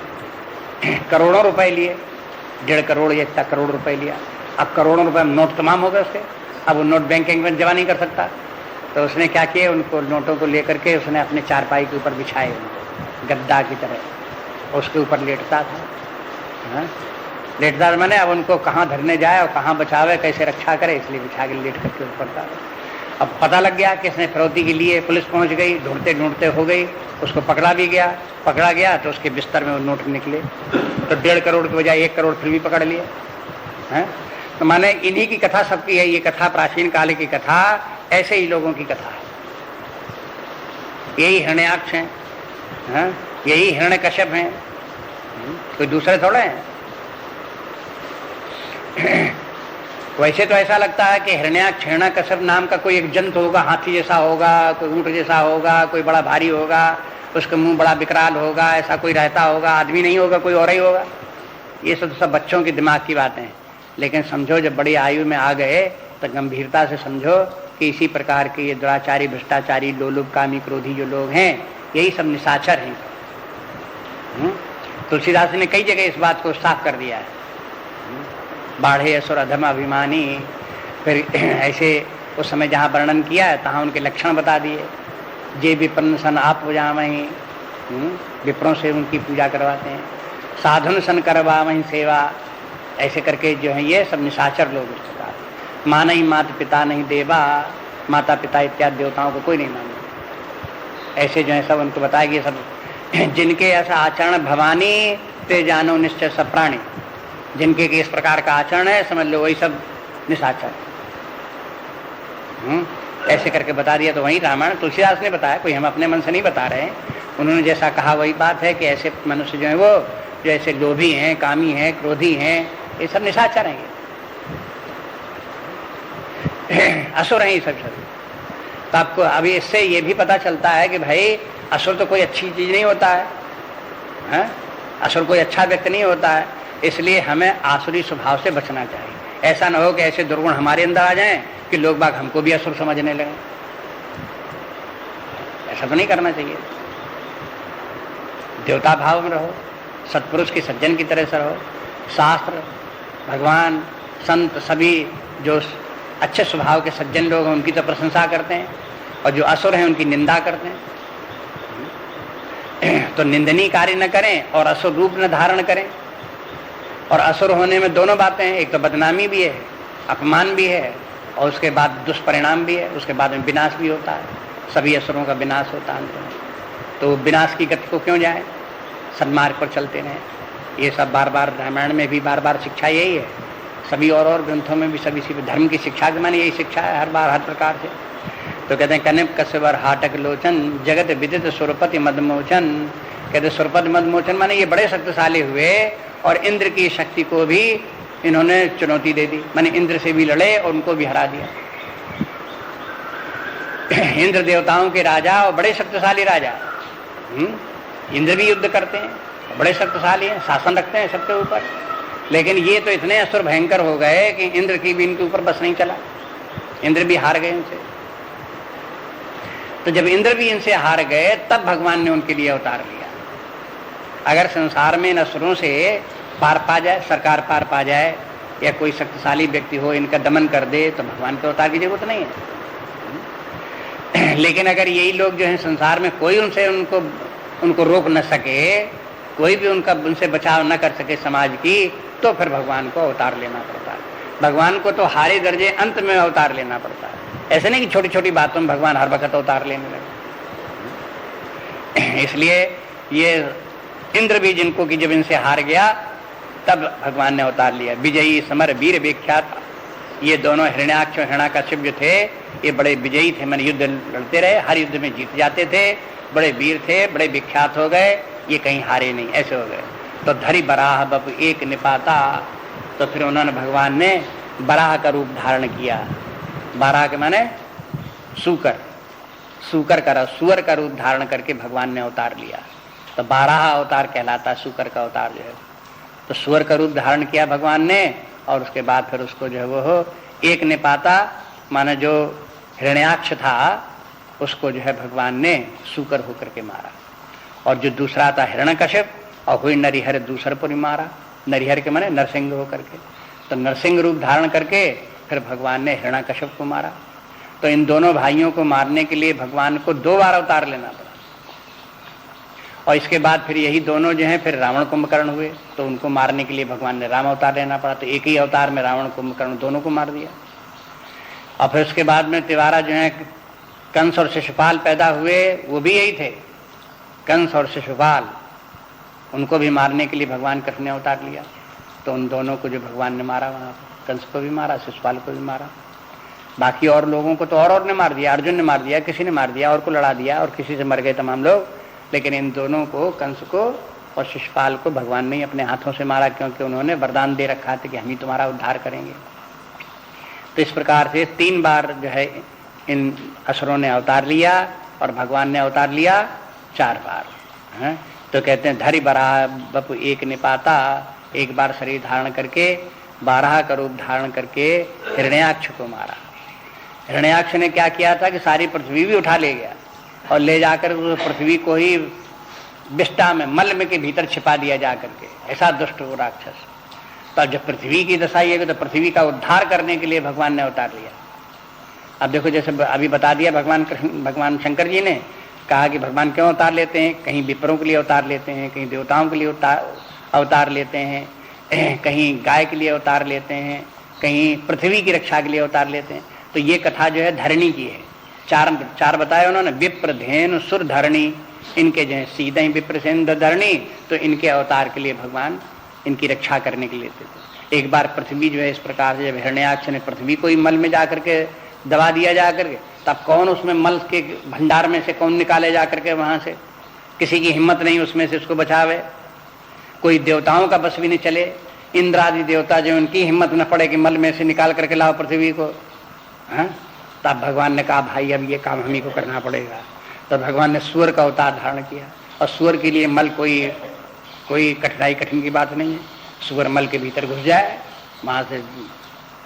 करोड़ों रुपए लिए, 1.5 करोड़ या इतना करोड़ रुपए लिया। अब करोड़ों रुपए में नोट तमाम हो गए उसके, अब वो नोट बैंकिंग में जमा नहीं कर सकता। तो उसने क्या किया, उनको नोटों को लेकर के उसने अपने चारपाई के ऊपर बिछाए, गद्दा की तरह उसके ऊपर लेटता था। लेटता मैंने अब उनको कहाँ धरने जाए और कहाँ बचावे, कैसे रक्षा करे, इसलिए बिछा के लेट करके ऊपर था। अब पता लग गया कि इसने फिरौती के लिए, पुलिस पहुंच गई, ढूंढते ढूंढते हो गई, उसको पकड़ा गया तो उसके बिस्तर में वो नोट निकले। तो 1.5 करोड़ की बजाय 1 करोड़ फिर भी पकड़ लिए हैं। तो माने इन्हीं की कथा सबकी है, ये कथा प्राचीन काल की कथा, ऐसे ही लोगों की कथा है। यही हिरण्याक्ष हैं, यही हिरण्यकश्यप हैं, कोई दूसरे थोड़े हैं। वैसे तो ऐसा लगता है कि हिरण्याक्ष, हिरण्यकश्यप नाम का कोई एक जंतु होगा, हाथी जैसा होगा, कोई ऊंट जैसा होगा, कोई बड़ा भारी होगा, उसका मुंह बड़ा विकराल होगा, ऐसा कोई रहता होगा, आदमी नहीं होगा, कोई और ही होगा। ये सब बच्चों के दिमाग की बातें हैं। लेकिन समझो जब बड़ी आयु में आ गए तो गंभीरता से समझो कि इसी प्रकार के ये दुराचारी, भ्रष्टाचारी, लोलुप, कामी, क्रोधी जो लोग हैं, यही सब निशाचर हैं। तुलसीदास ने कई जगह इस बात को साफ कर दिया है। बाढ़े असुर अधम अभिमानी, फिर ऐसे उस समय जहाँ वर्णन किया है तहाँ उनके लक्षण बता दिए। जे विप्रन सन आप पूजामहि, विप्रों से उनकी पूजा करवाते हैं। साधुन सन करवामहि सेवा, ऐसे करके जो है ये सब निशाचर लोग इस प्रकार। माना ही माता पिता नहीं देवा, माता पिता इत्यादि देवताओं को कोई नहीं मानता। ऐसे जो है सब उनको बताया कि ये सब जिनके ऐसा आचरण भवानी ते जानो निश्चय सब प्राणी, जिनके इस प्रकार का आचरण है समझ लो वही सब निशाचर। ऐसे करके बता दिया। तो वही रामायण तुलसीदास ने बताया, कोई हम अपने मन से नहीं बता रहे हैं। उन्होंने जैसा कहा वही बात है कि ऐसे मनुष्य जो है वो जो ऐसे लोभी हैं, कामी हैं, क्रोधी हैं, ये सब निशाचर हैं, असुर हैं ये सब। तो आपको अभी इससे ये भी पता चलता है कि भाई असुर तो कोई अच्छी चीज नहीं होता है, असुर कोई अच्छा व्यक्ति नहीं होता है। इसलिए हमें आसुरी स्वभाव से बचना चाहिए। ऐसा न हो कि ऐसे दुर्गुण हमारे अंदर आ जाएं कि लोग बाग हमको भी असुर समझने लगें। ऐसा तो नहीं करना चाहिए। देवता भाव में रहो, सत्पुरुष की सज्जन की तरह से रहो। शास्त्र, भगवान, संत सभी जो अच्छे स्वभाव के सज्जन लोग हैं उनकी तो प्रशंसा करते हैं, और जो असुर हैं उनकी निंदा करते हैं। तो निंदनीय कार्य न करें और असुर रूप न धारण करें। और असुर होने में दोनों बातें हैं, एक तो बदनामी भी है, अपमान भी है, और उसके बाद दुष्परिणाम भी है, उसके बाद में विनाश भी होता है। सभी असुरों का विनाश होता है। तो विनाश की गति को क्यों जाए, सन्मार्ग पर चलते रहें। ये सब बार बार रामायण में भी बार बार शिक्षा यही है, सभी और ग्रंथों में भी सभी धर्म की शिक्षा के माने यही शिक्षा है हर बार हर प्रकार से। तो कहते हैं कनिप कस्वर हाटक लोचन जगत विदित सुरपति मदमोचन। कहते सुरपति मदमोचन माने ये बड़े शक्तिशाली हुए और इंद्र की शक्ति को भी इन्होंने चुनौती दे दी, माने इंद्र से भी लड़े और उनको भी हरा दिया। इंद्र देवताओं के राजा और बड़े शक्तिशाली राजा, इंद्र भी युद्ध करते हैं, बड़े शक्तिशाली हैं, शासन रखते हैं सबके ऊपर। लेकिन ये तो इतने असुर भयंकर हो गए कि इंद्र की भी इनके ऊपर बस नहीं चला, इंद्र भी हार गए इनसे। तो जब इंद्र भी इनसे हार गए तब भगवान ने उनके लिए अवतार लिया। अगर संसार में इन असुरों से पार पा जाए, सरकार पार पा जाए, या कोई शक्तिशाली व्यक्ति हो इनका दमन कर दे, तो भगवान के अवतार की जरूरत नहीं है। लेकिन अगर यही लोग जो है संसार में कोई उनसे उनको रोक न सके, कोई भी उनसे बचाव न कर सके समाज की, तो फिर भगवान को अवतार लेना पड़ता है। भगवान को तो हारे दर्जे अंत में अवतार लेना पड़ता है। ऐसे नहीं कि छोटी छोटी बातों में भगवान हर वक्त अवतार लेने लगे। इसलिए ये इंद्र भी जिनको कि जब इनसे हार गया तब भगवान ने अवतार लिया। विजयी समर वीर विख्यात, ये दोनों हिरण्याक्ष और हिरण्याकश्यप जो थे ये बड़े विजयी थे, मैंने युद्ध लड़ते रहे, हर युद्ध में जीत जाते थे, बड़े वीर थे, बड़े विख्यात हो गए, ये कहीं हारे नहीं, ऐसे हो गए। तो धरी बराह बप एक निपाता, तो फिर उन्होंने भगवान ने बराह का रूप धारण किया। बराह के माने सूकर, सूकर का सुअर का रूप धारण करके भगवान ने अवतार लिया। तो बारह अवतार कहलाता, सूकर का अवतार जो है। तो सुअर का रूप धारण किया भगवान ने, और उसके बाद फिर उसको जो है वो एक निपाता माने जो हिरण्याक्ष था उसको जो है भगवान ने सूकर होकर के मारा। और जो दूसरा था हिरण्यकश्यप, और हुई नरिहर दूसर पर मारा। नरिहर के माने नरसिंह होकर के, तो नरसिंह रूप धारण करके फिर भगवान ने हिरण्यकश्यप को मारा। तो इन दोनों भाइयों को मारने के लिए भगवान को 2 बार अवतार लेना पड़ा। और इसके बाद फिर यही दोनों जो हैं फिर रावण कुंभकर्ण हुए, तो उनको मारने के लिए भगवान ने राम अवतार लेना पड़ा। तो एक ही अवतार में रावण कुंभकर्ण दोनों को मार दिया। और फिर उसके बाद में तिवारा जो है कंस और शिशुपाल पैदा हुए, वो भी यही थे, कंस और शिशुपाल, उनको भी मारने के लिए भगवान कृष्ण ने अवतार लिया। तो उन दोनों को जो भगवान ने मारा, वहां कंस को भी मारा, शिशुपाल को भी मारा। बाकी और लोगों को तो और ने मार दिया, अर्जुन ने मार दिया, किसी ने मार दिया, और को लड़ा दिया, और किसी से मर गए तमाम लोग। लेकिन इन दोनों को, कंस को और शिशुपाल को, भगवान ने अपने हाथों से मारा, क्योंकि उन्होंने वरदान दे रखा था कि हम ही तुम्हारा उद्धार करेंगे। तो इस प्रकार से 3 बार जो है इन असुरों ने अवतार लिया, और भगवान ने अवतार लिया 4 बार है? तो कहते हैं धरि बराह बपु एक निपाता, एक बार शरीर धारण करके 12 का रूप धारण करके हिरण्याक्ष को मारा। हिरण्याक्ष ने क्या किया था कि सारी पृथ्वी भी उठा ले गया, और ले जाकर पृथ्वी को ही विष्टा में, मल में के भीतर छिपा दिया जाकर के। ऐसा दुष्ट वो राक्षस। तो जब पृथ्वी की दशा ये, तो पृथ्वी का उद्धार करने के लिए भगवान ने अवतार लिया। अब देखो, जैसे अभी बता दिया भगवान शंकर जी ने कहा कि भगवान क्यों अवतार लेते हैं, कहीं विप्रों के लिए अवतार लेते हैं, कहीं देवताओं के लिए अवतार लेते हैं, कहीं गाय के लिए अवतार लेते हैं, कहीं पृथ्वी की रक्षा के लिए अवतार लेते हैं। तो ये कथा जो है धरणी की है। 4 बताए उन्होंने, विप्र धेनु सुर धरणी, इनके जो है सीधे ही विप्र सेन धरणी, तो इनके अवतार के लिए भगवान इनकी रक्षा करने के लिए थे। एक बार पृथ्वी जो है इस प्रकार से, जब हिरण्याक्ष ने पृथ्वी को ही मल में जाकर के दबा दिया जा करके, तब कौन उसमें मल के भंडार में से कौन निकाले जा करके वहां से, किसी की हिम्मत नहीं उसमें से उसको बचावे। कोई देवताओं का बस भी नहीं चले, इंद्र आदि देवता जो उनकी हिम्मत न पड़े कि मल में से निकाल करके लाओ पृथ्वी को। तब भगवान ने कहा भाई अब ये काम हम ही को करना पड़ेगा। तो भगवान ने सूअर का अवतार धारण किया, और सूअर के लिए मल कोई कठिन की बात नहीं है। सूअर मल के भीतर घुस जाए, वहां से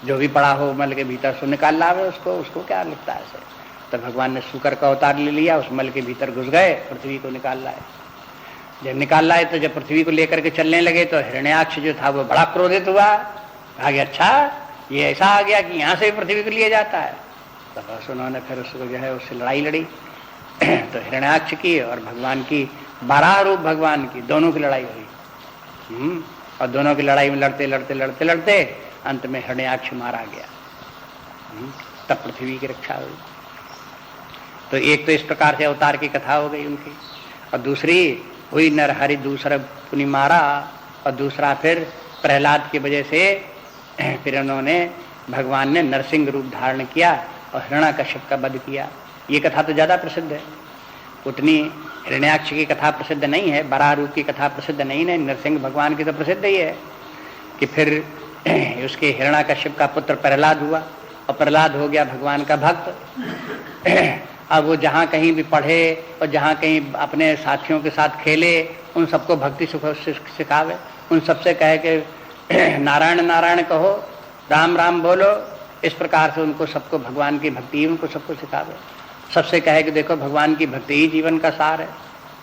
जो भी पड़ा हो मल के भीतर से निकाल लावे उसको क्या लगता है ऐसे। तो भगवान ने सूकर का अवतार ले लिया, उस मल के भीतर घुस गए, पृथ्वी को निकाल लाए। जब निकाल लाए तो जब पृथ्वी को लेकर के चलने लगे तो हिरण्याक्ष जो था वो बड़ा क्रोधित हुआ, आगे अच्छा ये ऐसा आ गया कि यहाँ से भी पृथ्वी को लिए जाता है। तो बस उन्होंने फिर उसको जो है उससे लड़ाई लड़ी। तो हिरण्याक्ष की और भगवान की, बारह रूप भगवान की, दोनों की लड़ाई हुई। और दोनों की लड़ाई में लड़ते अंत में हिरण्याक्ष मारा गया। तब पृथ्वी की रक्षा हुई। तो एक तो इस प्रकार से अवतार की कथा हो गई उनकी, और दूसरी हुई नरहरि दूसरा पुनि मारा, और दूसरा फिर प्रहलाद की वजह से फिर उन्होंने भगवान ने नरसिंह रूप धारण किया और हिरण्याकश्यप का वध किया। ये कथा तो ज्यादा प्रसिद्ध है, उतनी हिरण्याक्ष की कथा प्रसिद्ध नहीं है, बराह रूप की कथा प्रसिद्ध नहीं है। नरसिंह भगवान की तो प्रसिद्ध ही है कि फिर उसके हिरण्याकश्यप का पुत्र प्रहलाद हुआ, और प्रहलाद हो गया भगवान का भक्त। अब वो जहाँ कहीं भी पढ़े और जहाँ कहीं अपने साथियों के साथ खेले, उन सबको भक्ति सिखावे, उन सबसे कहे कि नारायण नारायण कहो, राम राम बोलो। इस प्रकार से उनको सबको भगवान की भक्ति उनको सबको सिखावे। सबसे कहे कि देखो भगवान की भक्ति ही जीवन का सार है।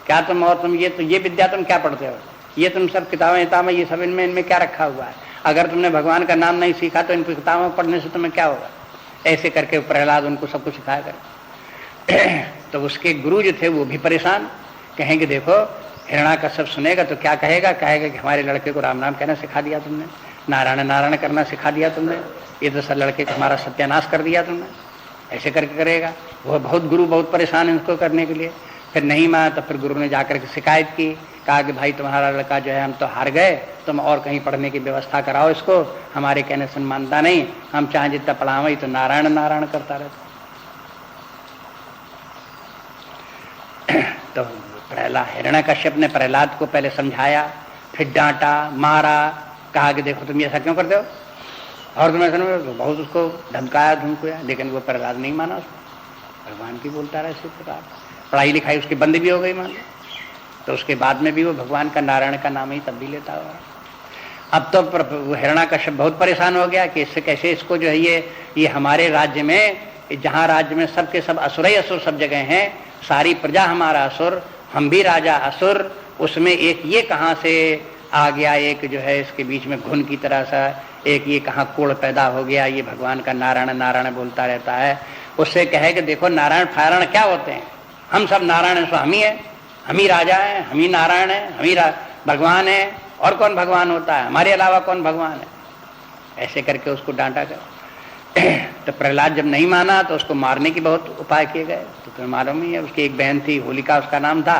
क्या तुम और तुम ये विद्या तुम क्या पढ़ते हो, ये तुम सब किताबें ये सब इनमें क्या रखा हुआ है। अगर तुमने भगवान का नाम नहीं सीखा तो इन किताबों पढ़ने से तुम्हें क्या होगा। ऐसे करके प्रहलाद उनको सब कुछ सिखाया कर। तो उसके गुरु जो थे वो भी परेशान, कहेंगे देखो हिरण्याकश्यप सुनेगा तो क्या कहेगा कि हमारे लड़के को राम नाम कहना सिखा दिया तुमने, नारायण नारायण करना सिखा दिया तुमने, ये तो सब लड़के को हमारा सत्यानाश कर दिया तुमने। ऐसे करके करेगा वो। गुरु बहुत परेशान है उसको करने के लिए। फिर नहीं माना तो फिर गुरु ने जाकर के शिकायत की, कहा कि भाई तुम्हारा लड़का जो है हम तो हार गए, तुम और कहीं पढ़ने की व्यवस्था कराओ इसको, हमारे कहने से मानता नहीं, हम चाहे जितना पढ़ावे तो नारायण नारायण करता रहता। तो हिरण्याकश्यप ने प्रहलाद को पहले समझाया, फिर डांटा, मारा, कहा कि देखो तुम ऐसा क्यों करते हो, और तुम ऐसा नहीं, बहुत उसको धमकाया धमकाया, लेकिन वो प्रहलाद नहीं माना उसको। भगवान की बोलता रहा इसी प्रकार। पढ़ाई लिखाई उसकी बंद भी हो गई मान लो, तो उसके बाद में भी वो भगवान का नारायण का नाम ही तब भी लेता हुआ। अब तो हिरण्याकश्यप बहुत परेशान हो गया कि इससे कैसे इसको जो है ये हमारे राज्य में, जहाँ राज्य में सबके सब असुर ही असुर सब जगह हैं, सारी प्रजा हमारा असुर, हम भी राजा असुर, उसमें एक ये कहाँ से आ गया, एक जो है इसके बीच में घुन की तरह सा एक ये कहाँ कोड़ पैदा हो गया, ये भगवान का नारायण नारायण बोलता रहता है। उससे कहे कि देखो नारायण फारायण क्या होते हैं, हम सब नारायण सो हम ही है, हम ही राजा है, हम ही नारायण है, हम ही भगवान है, और कौन भगवान होता है, हमारे अलावा कौन भगवान है। ऐसे करके उसको डांटा गया। तो प्रहलाद जब नहीं माना तो उसको मारने की बहुत उपाय किए गए। तो तुम्हें मालूम ही है, उसकी एक बहन थी होलिका उसका नाम था,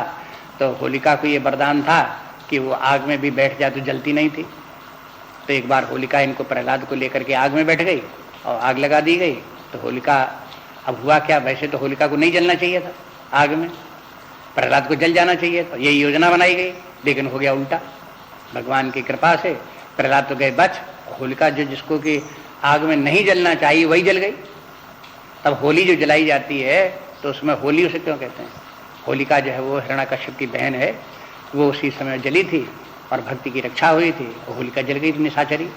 तो होलिका को ये वरदान था कि वो आग में भी बैठ जाए तो जलती नहीं थी। तो एक बार होलिका इनको प्रहलाद को लेकर के आग में बैठ गई और आग लगा दी गई। तो होलिका, अब हुआ क्या, वैसे तो होलिका को नहीं जलना चाहिए था आग में, प्रहलाद को जल जाना चाहिए था, यही योजना बनाई गई, लेकिन हो गया उल्टा। भगवान की कृपा से प्रहलाद तो गए बच, होलिका जो जिसको कि आग में नहीं जलना चाहिए वही जल गई। तब होली जो जलाई जाती है तो उसमें होली उसे क्यों कहते हैं, होलिका जो है वो हिरण्याकश्यप की बहन है, वो उसी समय जली थी और भक्ति की रक्षा हुई थी, होलिका जल गई थी निशाचरी।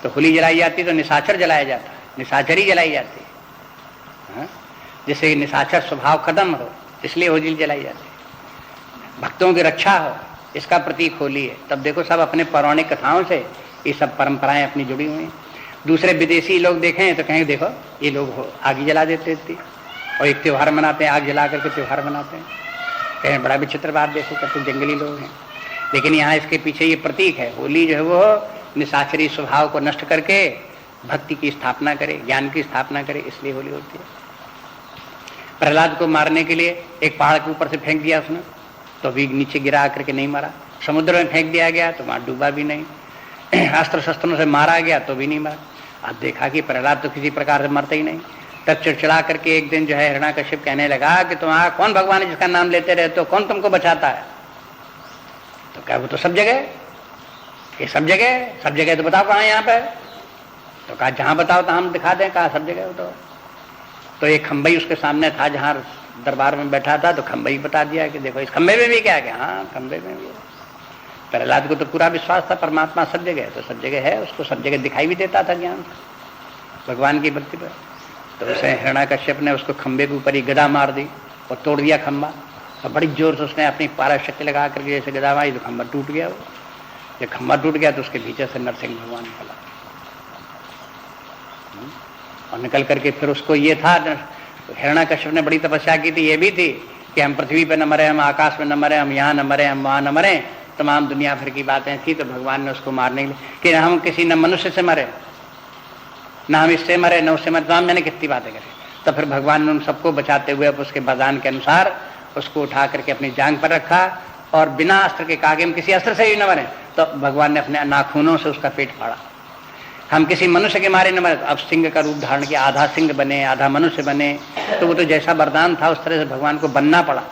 तो होली जलाई जाती तो निशाचर जलाया जाता है, निशाचरी जलाई जाती है, जिससे निशाचर स्वभाव खत्म हो, इसलिए होली जलाई जाती है, भक्तों की रक्षा हो, इसका प्रतीक होली है। तब देखो सब अपने पौराणिक कथाओं से ये सब परंपराएं अपनी जुड़ी हुई हैं। दूसरे विदेशी लोग देखें तो कहें देखो ये लोग आग जला देते थे और एक त्यौहार मनाते हैं, आग जला करके त्यौहार मनाते हैं, कहें बड़ा विचित्र बात, देखो करते जंगली लोग हैं। लेकिन यहाँ इसके पीछे ये प्रतीक है, होली जो है वो निशाचरी स्वभाव को नष्ट करके भक्ति की स्थापना करे, ज्ञान की स्थापना करे, इसलिए होली होती है। प्रहलाद को मारने के लिए एक पहाड़ के ऊपर से फेंक दिया उसने, तो भी नीचे गिरा करके नहीं मारा। समुद्र में फेंक दिया गया तो वहां डूबा भी नहीं। अस्त्र शस्त्रों से मारा गया तो भी नहीं मारा। अब देखा कि प्रहलाद तो किसी प्रकार से मरता ही नहीं, तब चिड़चिड़ा करके एक दिन जो है हिरण्याकश्यप कहने लगा कि तुम्हारा कौन भगवान है जिसका नाम लेते रहते हो, कौन तुमको बचाता है? तो क्या वो तो सब जगह, ये सब जगह तो बताओ कहाँ यहाँ पे? तो कहा जहाँ बताओ तो हम दिखा दें। कहा सब जगह हो तो एक खंबई उसके सामने था जहाँ दरबार में बैठा था, तो खंबई बता दिया कि देखो इस खंबे में भी क्या गया। हाँ खंबे में भी। प्रहलाद को तो पूरा विश्वास था परमात्मा सब जगह है, तो सब जगह है, उसको सब जगह दिखाई भी देता था ज्ञान भगवान की भक्ति पर। तो उसे हिरण्याकश्यप ने उसको खंबे के ऊपर ही गदा मार दी और तोड़ दिया खंबा, और बड़ी जोर से उसने अपनी पारा शक्ति लगा करके जैसे गदा मारी तो खंबा टूट गया। वो जब खंबा टूट गया तो उसके भीतर से नरसिंह भगवान निकला, और निकल करके फिर उसको ये था, हिरण्याकश्यप ने बड़ी तपस्या की थी, ये भी थी कि हम पृथ्वी पे न मरे, हम आकाश में न मरे, हम यहाँ न मरे, हम वहाँ न मरे, तमाम दुनिया भर की बातें थी। तो भगवान ने उसको मारने के लिए कि हम किसी न मनुष्य से मरे, न हम इससे मरे, न उससे मरे, तमाम मैंने कितनी बातें करी। तो फिर भगवान ने उन सबको बचाते हुए उसके वरदान के अनुसार उसको उठा करके अपनी जांग पर रखा, और बिना अस्त्र के कहा कि हम किसी अस्त्र से ही न मरे। तो भगवान ने अपने नाखूनों से उसका पेट फाड़ा, हम किसी मनुष्य के मारे न मरे। अब सिंह का रूप धारण किया, आधा सिंह बने आधा मनुष्य बने। तो वो तो जैसा वरदान था उस तरह से भगवान को बनना पड़ा,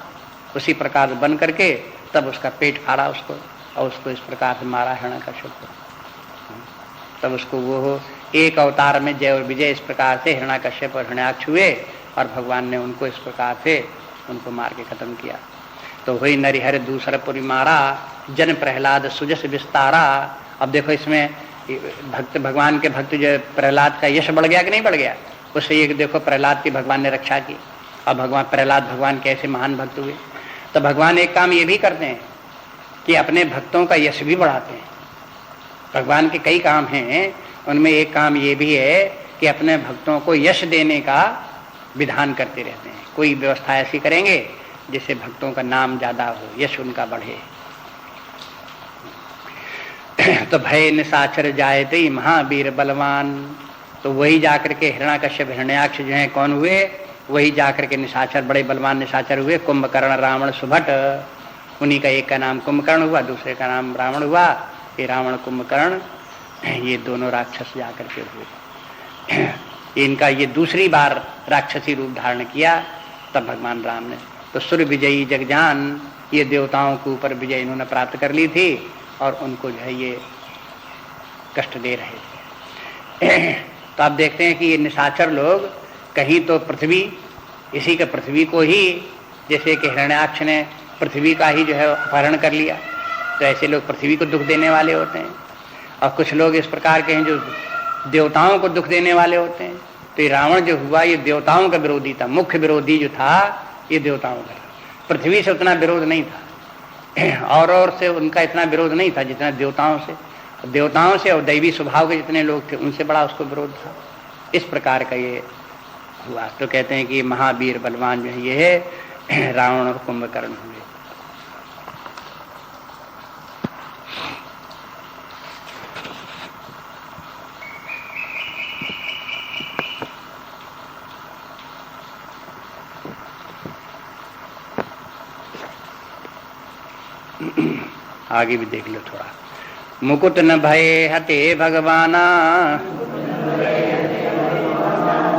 उसी प्रकार बन करके तब उसका पेट फाड़ा उसको, और उसको इस प्रकार से मारा हिरण्याकश्यप को। तब उसको वो एक अवतार में जय और विजय इस प्रकार से हिरण्याकश्यप और हिरण्याक्ष हुए, और भगवान ने उनको इस प्रकार से उनको मार के खत्म किया। तो हुई नरिहर दूसर पुरी मारा, जन प्रहलाद सुजस विस्तारा। अब देखो इसमें भक्त, भगवान के भक्त जो प्रहलाद का यश बढ़ गया कि नहीं बढ़ गया? उससे ये देखो प्रहलाद की भगवान ने रक्षा की, और भगवान प्रहलाद भगवान कैसे महान भक्त हुए। तो भगवान एक काम ये भी करते हैं कि अपने भक्तों का यश भी बढ़ाते हैं। भगवान के कई काम हैं, उनमें एक काम ये भी है कि अपने भक्तों को यश देने का विधान करते रहते हैं। कोई व्यवस्था ऐसी करेंगे जिससे भक्तों का नाम ज्यादा हो, यश उनका बढ़े। तो भय निशाचर जायते महावीर बलवान। तो वही जाकर के हिरण्याकश्यप हिरण्याक्ष जो है कौन हुए? वही जाकर के निशाचर, बड़े बलवान निशाचर हुए। कुंभकर्ण रावण सुभट, उन्हीं का एक का नाम कुंभकर्ण हुआ, दूसरे का नाम रावण हुआ। ये रावण कुंभकर्ण ये दोनों राक्षस जाकर के हुए। इनका ये दूसरी बार राक्षसी रूप धारण किया तब भगवान राम ने। तो सूर्य विजयी जगजान, ये देवताओं के ऊपर विजय इन्होंने प्राप्त कर ली थी, और उनको जो है ये कष्ट दे रहे थे। तो आप देखते हैं कि ये निशाचर लोग कहीं तो पृथ्वी, इसी के पृथ्वी को ही, जैसे कि हिरण्याक्ष ने पृथ्वी का ही जो है अपहरण कर लिया, तो ऐसे लोग पृथ्वी को दुख देने वाले होते हैं। और कुछ लोग इस प्रकार के हैं जो देवताओं को दुख देने वाले होते हैं। तो ये रावण जो हुआ ये देवताओं का विरोधी था, मुख्य विरोधी जो था ये देवताओं का। पृथ्वी से उतना विरोध नहीं था, और से उनका इतना विरोध नहीं था जितना देवताओं से और दैवी स्वभाव के जितने लोग थे उनसे बड़ा उसको विरोध था। इस प्रकार का ये हुआ। तो कहते हैं कि महावीर बलवान जो है ये है रावण और कुंभकर्ण हुए। आगे भी देख लो थोड़ा। मुकुट न भय हते भगवाना,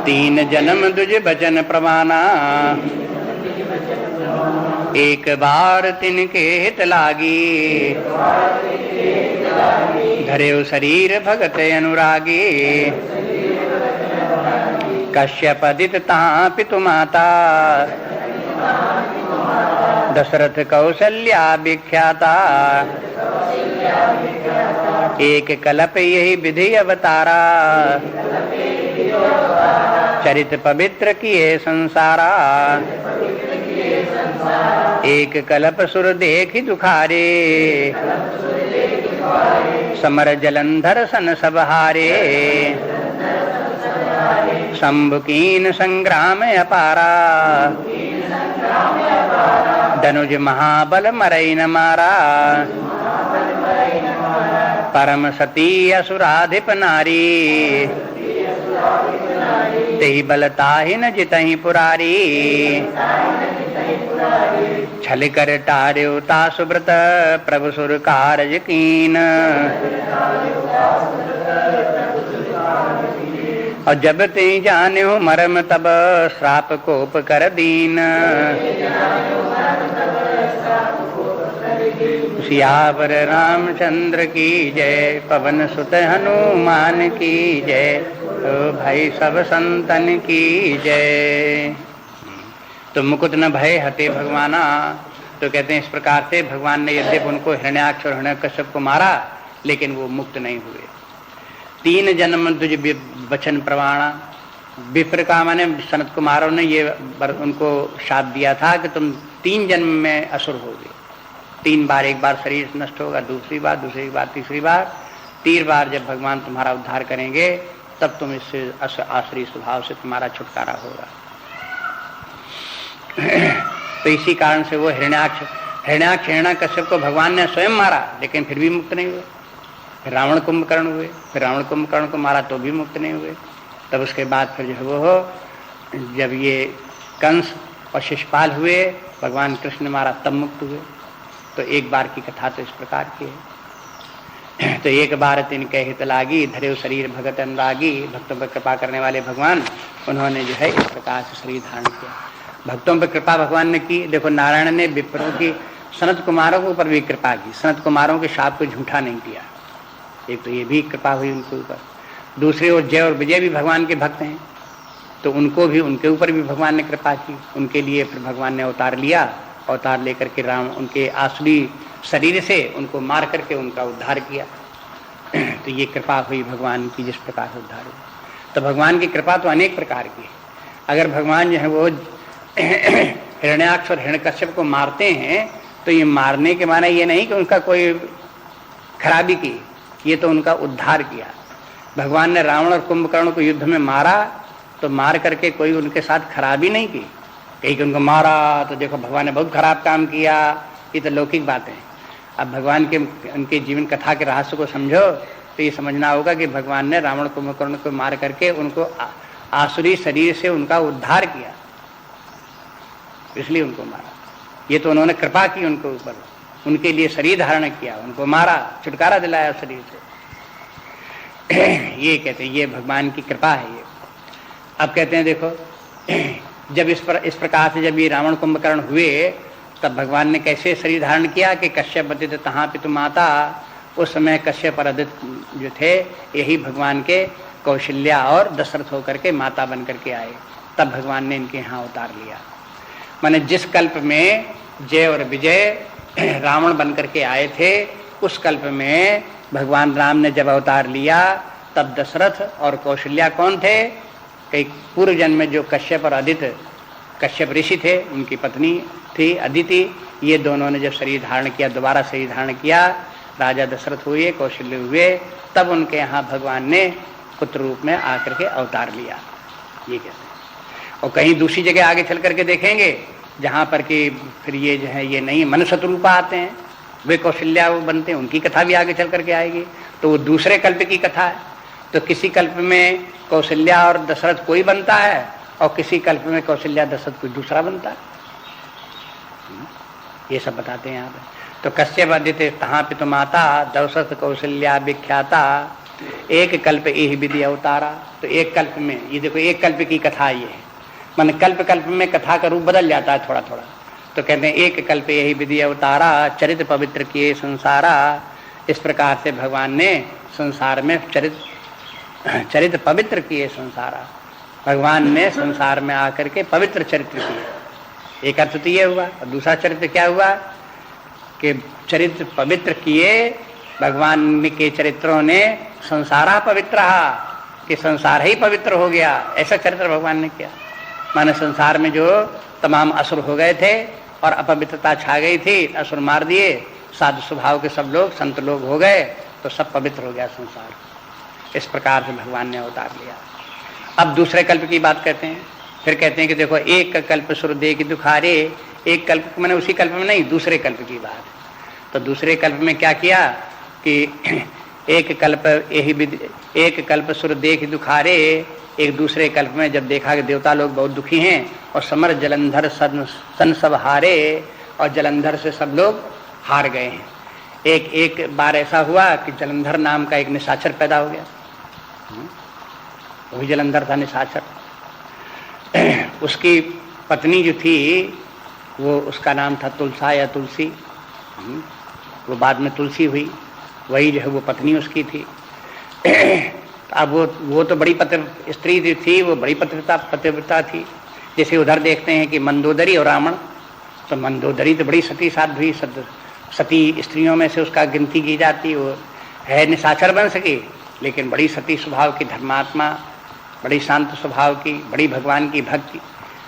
तीन जन्म दुज बचन प्रवाना। एक बार तिनके हित लागी, धरे शरीर भगत अनुरागी। कश्यप अदित ता पितु माता, दशरथ कौशल्या विख्याता। एक कल्प यही विधि अवतारा, चरित पवित्र किए संसारा। एक कल्प सुर देखि दुखारे, समर जलंधर सन सब हारे। शंभुकीन संग्राम अपारा, धनुज महाबल मरई न मारा। परम सती असुराधिप नारी, तेहि बल ताहि न जितहि पुरारी। छल कर टार्यो ता सुब्रत, प्रभु सुर कारज कीन। और जब ते जान्यो मरम तब श्राप कोप कर दीन। सियावर रामचंद्र की जय, पवन सुत हनुमान की जय, तो भाई सब संतन की जय। तो मुकुट न भय हते भगवाना। तो कहते हैं इस प्रकार से भगवान ने यद्यप उनको हिरण्याक्ष और हिरण्यकश्यप को मारा, लेकिन वो मुक्त नहीं हुए। 3 जन्म तुझ वचन प्रमाणा। विप्र का माने सनत कुमारों ने ये उनको शाप दिया था कि तुम 3 जन्म में असुर होगे। 3 बार, एक बार शरीर नष्ट होगा, दूसरी बार, तीसरी बार, 3 बार जब भगवान तुम्हारा उद्धार करेंगे तब तुम इससे आसुरी स्वभाव से तुम्हारा छुटकारा होगा। तो इसी कारण से वो हिरण्याक्ष हिरण्यकश्यप को भगवान ने स्वयं मारा, लेकिन फिर भी मुक्त नहीं हुए। फिर रावण कुंभकर्ण हुए, फिर रावण कुंभकर्ण को मारा तो भी मुक्त नहीं हुए। तब उसके बाद फिर जो है वो जब ये कंस और शिशुपाल हुए, भगवान कृष्ण ने मारा तब मुक्त हुए। तो एक बार की कथा तो इस प्रकार की है। तो एक बार तिनके हित लागी, धरे शरीर भगत अनुरागी। भक्तों पर कृपा करने वाले भगवान, उन्होंने जो है इस प्रकार से शरीर धारण किया। भक्तों पर कृपा भगवान ने की। देखो नारायण ने विप्रों की, सनत कुमारों के ऊपर भी कृपा की, सनत कुमारों के शाप को झूठा नहीं किया। एक तो ये भी कृपा हुई उनके ऊपर। दूसरे ओर जय और विजय भी भगवान के भक्त हैं, तो उनको भी, उनके ऊपर भी भगवान ने कृपा की। उनके लिए फिर भगवान ने अवतार लिया। अवतार लेकर के राम उनके आसुरी शरीर से उनको मार करके उनका उद्धार किया। तो ये कृपा हुई भगवान की, जिस प्रकार से उद्धार हुआ। तो भगवान की कृपा तो अनेक प्रकार की है। अगर भगवान जो है वो हिरण्याक्ष और हिरण्यकश्यप को मारते हैं, तो ये मारने के माने ये नहीं कि उनका कोई खराबी की, ये तो उनका उद्धार किया। भगवान ने रावण और कुंभकर्ण को युद्ध में मारा, तो मार करके कोई उनके साथ खराबी नहीं की, कहीं कि उनको मारा तो देखो भगवान ने बहुत खराब काम किया, ये तो लौकिक बातें हैं। अब भगवान के उनके जीवन कथा के रहस्य को समझो तो ये समझना होगा कि भगवान ने रावण कुंभकर्ण को मार करके उनको आसुरी शरीर से उनका उद्धार किया, इसलिए उनको मारा। ये तो उन्होंने कृपा की उनके ऊपर, उनके लिए शरीर धारण किया, उनको मारा, छुटकारा दिलाया शरीर से। ये कहते हैं ये भगवान की कृपा है। ये अब कहते हैं देखो, जब इस प्रकार से जब ये रावण कुंभकर्ण हुए, तब भगवान ने कैसे शरीर धारण किया कि कश्यप बदित तहाँ पितु माता। उस समय कश्यप और अदिति जो थे, यही भगवान के कौशल्या और दशरथ होकर के माता बन करके आए। तब भगवान ने इनके यहाँ उतार लिया। माने जिस कल्प में जय और विजय रावण बन करके आए थे, उस कल्प में भगवान राम ने जब अवतार लिया, तब दशरथ और कौशल्या कौन थे? कई पूर्व जन्म में जो कश्यप और अदिति, कश्यप ऋषि थे, उनकी पत्नी थी अदिति, ये दोनों ने जब शरीर धारण किया, दोबारा शरीर धारण किया, राजा दशरथ हुए, कौशल्य हुए, तब उनके यहाँ भगवान ने पुत्र रूप में आकर के अवतार लिया, ये कहते हैं। और कहीं दूसरी जगह आगे चल करके देखेंगे, जहाँ पर कि फिर ये जो है ये नहीं मनुष्य रूप आते हैं, वे कौशल्या वो बनते हैं, उनकी कथा भी आगे चल करके आएगी। तो वो दूसरे कल्प की कथा है। तो किसी कल्प में कौशल्या और दशरथ कोई बनता है, और किसी कल्प में कौशल्या दशरथ कोई दूसरा बनता है। ये सब बताते हैं यहाँ पे। तो कश्यप अदिति तहाँ पितु माता, दशरथ कौशल्या विख्याता, एक कल्प यही विधि अवतारा। तो एक कल्प में, ये देखो एक कल्प की कथा ये है, मान कल्प कल्प में कथा का रूप बदल जाता है थोड़ा थोड़ा। तो कहते हैं एक कल्प यही विधि अवतारा, चरित्र पवित्र किए संसारा। इस प्रकार से भगवान ने संसार में चरित्र पवित्र किए संसारा। भगवान ने संसार में आकर के पवित्र चरित्र किए। एक अर्थ तो ये हुआ, और दूसरा चरित्र क्या हुआ कि चरित्र पवित्र किए भगवान के चरित्रों ने संसारा पवित्र, कि संसार ही पवित्र हो गया, ऐसा चरित्र भगवान ने किया। माने संसार में जो तमाम असुर हो गए थे और अपवित्रता छा गई थी, असुर मार दिए, साधु स्वभाव के सब लोग संत लोग हो गए, तो सब पवित्र हो गया संसार। इस प्रकार से भगवान ने अवतार लिया। अब दूसरे कल्प की बात करते हैं। फिर कहते हैं कि देखो एक कल्प सुर दे की दुखारे, एक कल्प मैंने उसी कल्प में नहीं, दूसरे कल्प की बात। तो दूसरे कल्प में क्या किया कि एक कल्प सुर दे की दुखारे, एक दूसरे कल्प में जब देखा कि देवता लोग बहुत दुखी हैं और समर जलंधर सन सब हारे, और जलंधर से सब लोग हार गए हैं। एक बार ऐसा हुआ कि जलंधर नाम का एक निशाचर पैदा हो गया। वही जलंधर था निशाचर। उसकी पत्नी जो थी वो, उसका नाम था तुलसा या तुलसी, वो बाद में तुलसी हुई, वही जो है वो पत्नी उसकी थी। अब वो तो बड़ी स्त्री जो थी वो बड़ी पतिव्रता थी। जैसे उधर देखते हैं कि मंदोदरी और रावण, तो मंदोदरी तो बड़ी सती साध्वी सती स्त्रियों में से उसका गिनती की जाती, वो है निशाचर बन सकी लेकिन बड़ी सती स्वभाव की, धर्मात्मा, बड़ी शांत स्वभाव की, बड़ी भगवान की भक्ति।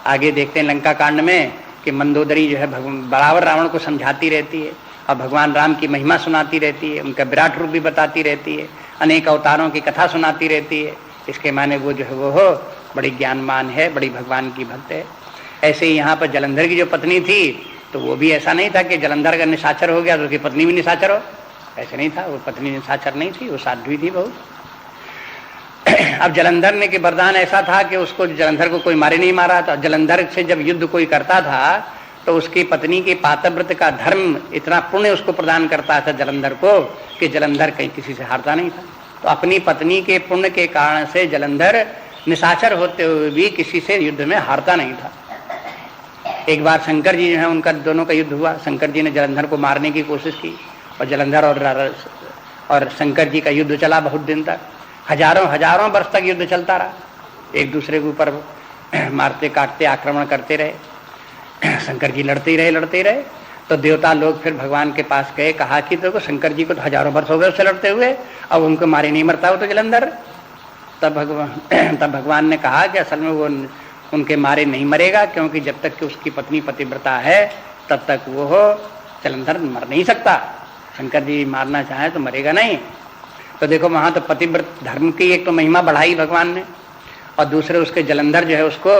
आगे देखते हैं लंका कांड में कि मंदोदरी जो है बराबर रावण को समझाती रहती है और भगवान राम की महिमा सुनाती रहती है, उनका विराट रूप भी बताती रहती है, अनेक अवतारों की कथा सुनाती रहती है। इसके माने वो जो है वो हो बड़ी ज्ञानमान है, बड़ी भगवान की भक्त है। ऐसे ही यहाँ पर जलंधर की जो पत्नी थी तो वो भी ऐसा नहीं था कि जलंधर का निशाचर हो गया तो उसकी पत्नी भी निशाचर हो, ऐसे नहीं था। वो पत्नी निशाचर नहीं थी, वो साध्वी थी बहुत। अब जलंधर ने के वरदान ऐसा था कि उसको जलंधर को कोई मारे नहीं मारा था। जलंधर से जब युद्ध कोई करता था तो उसकी पत्नी के पातिव्रत का धर्म इतना पुण्य उसको प्रदान करता था जलंधर को कि जलंधर कहीं किसी से हारता नहीं था। तो अपनी पत्नी के पुण्य के कारण से जलंधर निशाचर होते हुए भी किसी से युद्ध में हारता नहीं था। एक बार शंकर जी जो है उनका दोनों का युद्ध हुआ। शंकर जी ने जलंधर को मारने की कोशिश की और जलंधर और शंकर जी का युद्ध चला बहुत दिन तक, हजारों वर्ष तक युद्ध चलता रहा। एक दूसरे के ऊपर मारते काटते आक्रमण करते रहे। शंकर जी लड़ते रहे। तो देवता लोग फिर भगवान के पास गए, कहा कि देखो शंकर जी को तो हजारों वर्ष हो गए उससे लड़ते हुए, अब उनको मारे नहीं मरता हो तो जलंधर। तब भगवान ने कहा कि असल में वो उनके मारे नहीं मरेगा, क्योंकि जब तक कि उसकी पत्नी पतिव्रता है तब तक वो जलंधर मर नहीं सकता। शंकर जी मारना चाहे तो मरेगा नहीं। तो देखो वहां तो पतिव्रत धर्म की एक तो महिमा बढ़ाई भगवान ने, और दूसरे उसके जलंधर जो है उसको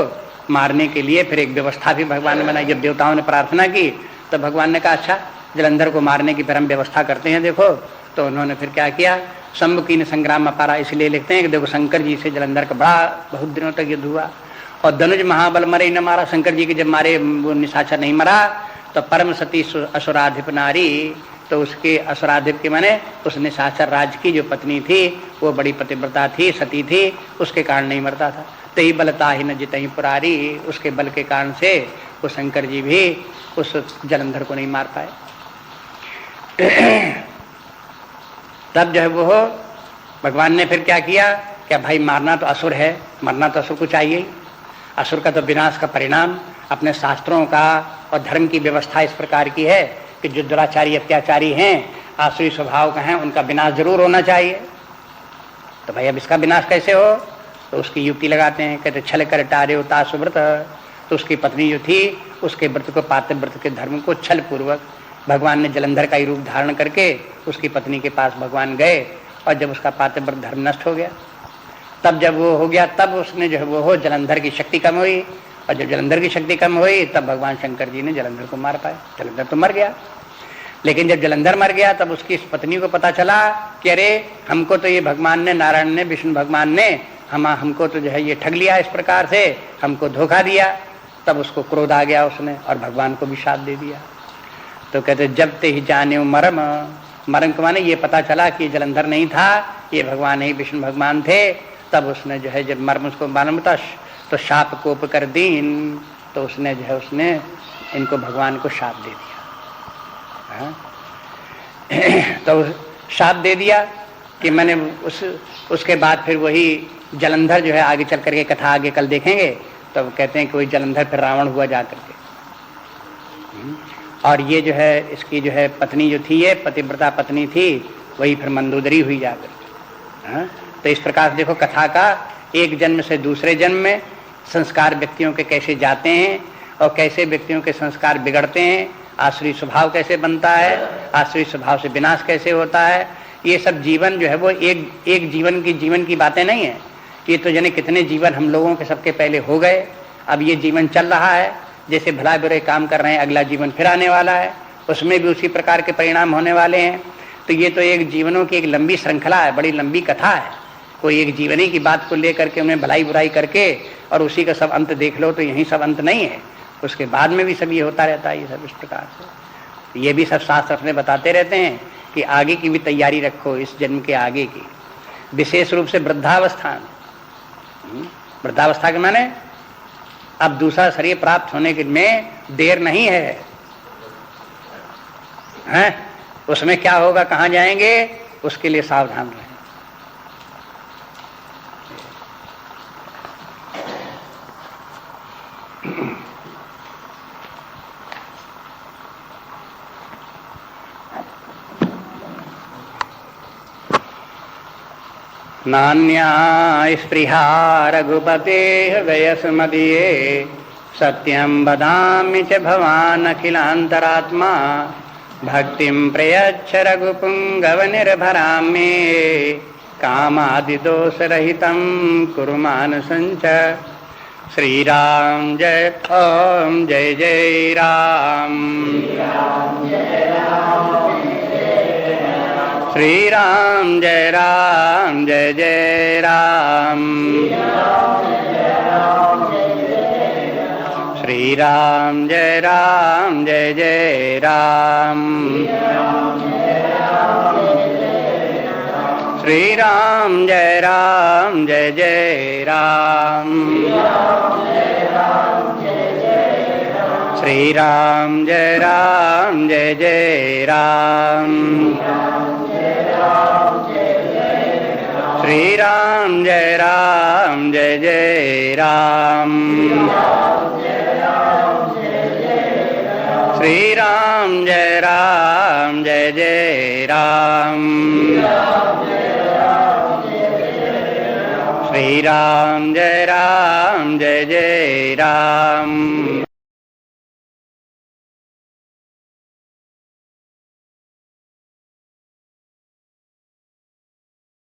मारने के लिए फिर एक व्यवस्था भी भगवान ने बनाई। जब देवताओं ने प्रार्थना की तो भगवान ने कहा अच्छा जलंधर को मारने की फिर हम व्यवस्था करते हैं। देखो तो उन्होंने फिर क्या किया, सम्मुखीन संग्राम अपारा, इसलिए लिखते हैं कि देखो शंकर जी से जलंधर का बड़ा बहुत दिनों तक युद्ध हुआ और धनुज महाबल मरे न मारा। शंकर जी के जब मारे वो निशाचर नहीं मरा तो परम सती असुराधिप नारी, तो उसके असुराधिप के माने उस निशाचर राज की जो पत्नी थी वो बड़ी पतिव्रता थी, सती थी, उसके कारण नहीं मरता था। तही बलता ही न जितही पुरारी, उसके बल के कारण से वो शंकर जी भी उस जलंधर को नहीं मार पाए। तब जो है वो भगवान ने फिर क्या किया, क्या भाई मारना तो असुर है, मरना तो असुर को चाहिए ही। असुर का तो विनाश का परिणाम अपने शास्त्रों का और धर्म की व्यवस्था इस प्रकार की है कि जो दुराचारी अत्याचारी हैं, आसुरी स्वभाव का हैं, उनका विनाश जरूर होना चाहिए। तो भाई अब इसका विनाश कैसे हो, तो उसकी युक्ति लगाते हैं, कहते छल कर टारे उता सुव्रत। तो उसकी पत्नी जो थी उसके व्रत को, पातिव्रत के धर्म को छल पूर्वक भगवान ने जलंधर का ही रूप धारण करके उसकी पत्नी के पास भगवान गए, और जब उसका पातिव्रत धर्म नष्ट हो गया, तब जब वो हो गया तब उसने जो है वो हो जलंधर की शक्ति कम हुई, और जब जलंधर की शक्ति कम हुई तब भगवान शंकर जी ने जलंधर को मार पाए। जलंधर तो मर गया, लेकिन जब जलंधर मर गया तब उसकी पत्नी को पता चला कि अरे हमको तो ये भगवान ने, नारायण ने, विष्णु भगवान ने हमको तो जो है ये ठग लिया, इस प्रकार से हमको धोखा दिया। तब उसको क्रोध आ गया उसने और भगवान को भी शाप दे दिया। तो कहते जब ते ही जाने मरम, मरम के माने ये पता चला कि जलंधर नहीं था, ये भगवान ही विष्णु भगवान थे। तब उसने जो है जब मर्म उसको मालूम था तो शाप कोप कर दीन, तो उसने जो है उसने इनको भगवान को शाप दे दिया। तो शाप दे दिया कि मैंने उसके बाद फिर वही जलंधर जो है आगे चल करके कथा आगे कल देखेंगे, तो कहते हैं कि वही जलंधर फिर रावण हुआ जा करके। और ये जो है इसकी जो है पत्नी जो थी, ये पतिव्रता पत्नी थी, वही फिर मंदोदरी हुई जाकर। तो इस प्रकार से देखो कथा का एक जन्म से दूसरे जन्म में संस्कार व्यक्तियों के कैसे जाते हैं और कैसे व्यक्तियों के संस्कार बिगड़ते हैं, आसुरी स्वभाव कैसे बनता है, आसुरी स्वभाव से विनाश कैसे होता है। ये सब जीवन जो है वो एक जीवन की बातें नहीं है। ये तो जाने कितने जीवन हम लोगों के सबके पहले हो गए, अब ये जीवन चल रहा है, जैसे भला बुरे काम कर रहे हैं, अगला जीवन फिर आने वाला है, उसमें भी उसी प्रकार के परिणाम होने वाले हैं। तो ये तो एक जीवनों की एक लंबी श्रृंखला है, बड़ी लंबी कथा है। कोई एक जीवनी की बात को लेकर के उन्हें भलाई बुराई करके और उसी का सब अंत देख लो तो यही सब अंत नहीं है, उसके बाद में भी सब ये होता रहता है। ये सब इस प्रकार से ये भी सब शास्त्र अपने बताते रहते हैं कि आगे की भी तैयारी रखो, इस जन्म के आगे की, विशेष रूप से वृद्धावस्था वृद्धावस्था के माने अब दूसरा शरीर प्राप्त होने के में देर नहीं है, हैं? उसमें क्या होगा, कहाँ जाएंगे, उसके लिए सावधान रहें। नान्या स्पृहा रघुपते हृदयस्मदीये सत्यं वदामि च भवान् अखिलान्तरात्मा भक्तिं प्रयच्छ रघुपुङ्गवनिर्भरां मे कामादिदोषरहितं कुरु मानसञ्च। श्रीराम जय ओम जय जय राम, श्रीराम जय जय राम, श्रीराम जय जय राम, श्रीराम जय जय राम, श्रीराम जय जय राम, श्रीराम जय जय राम, श्रीराम जय जय राम, श्रीराम जय जय राम,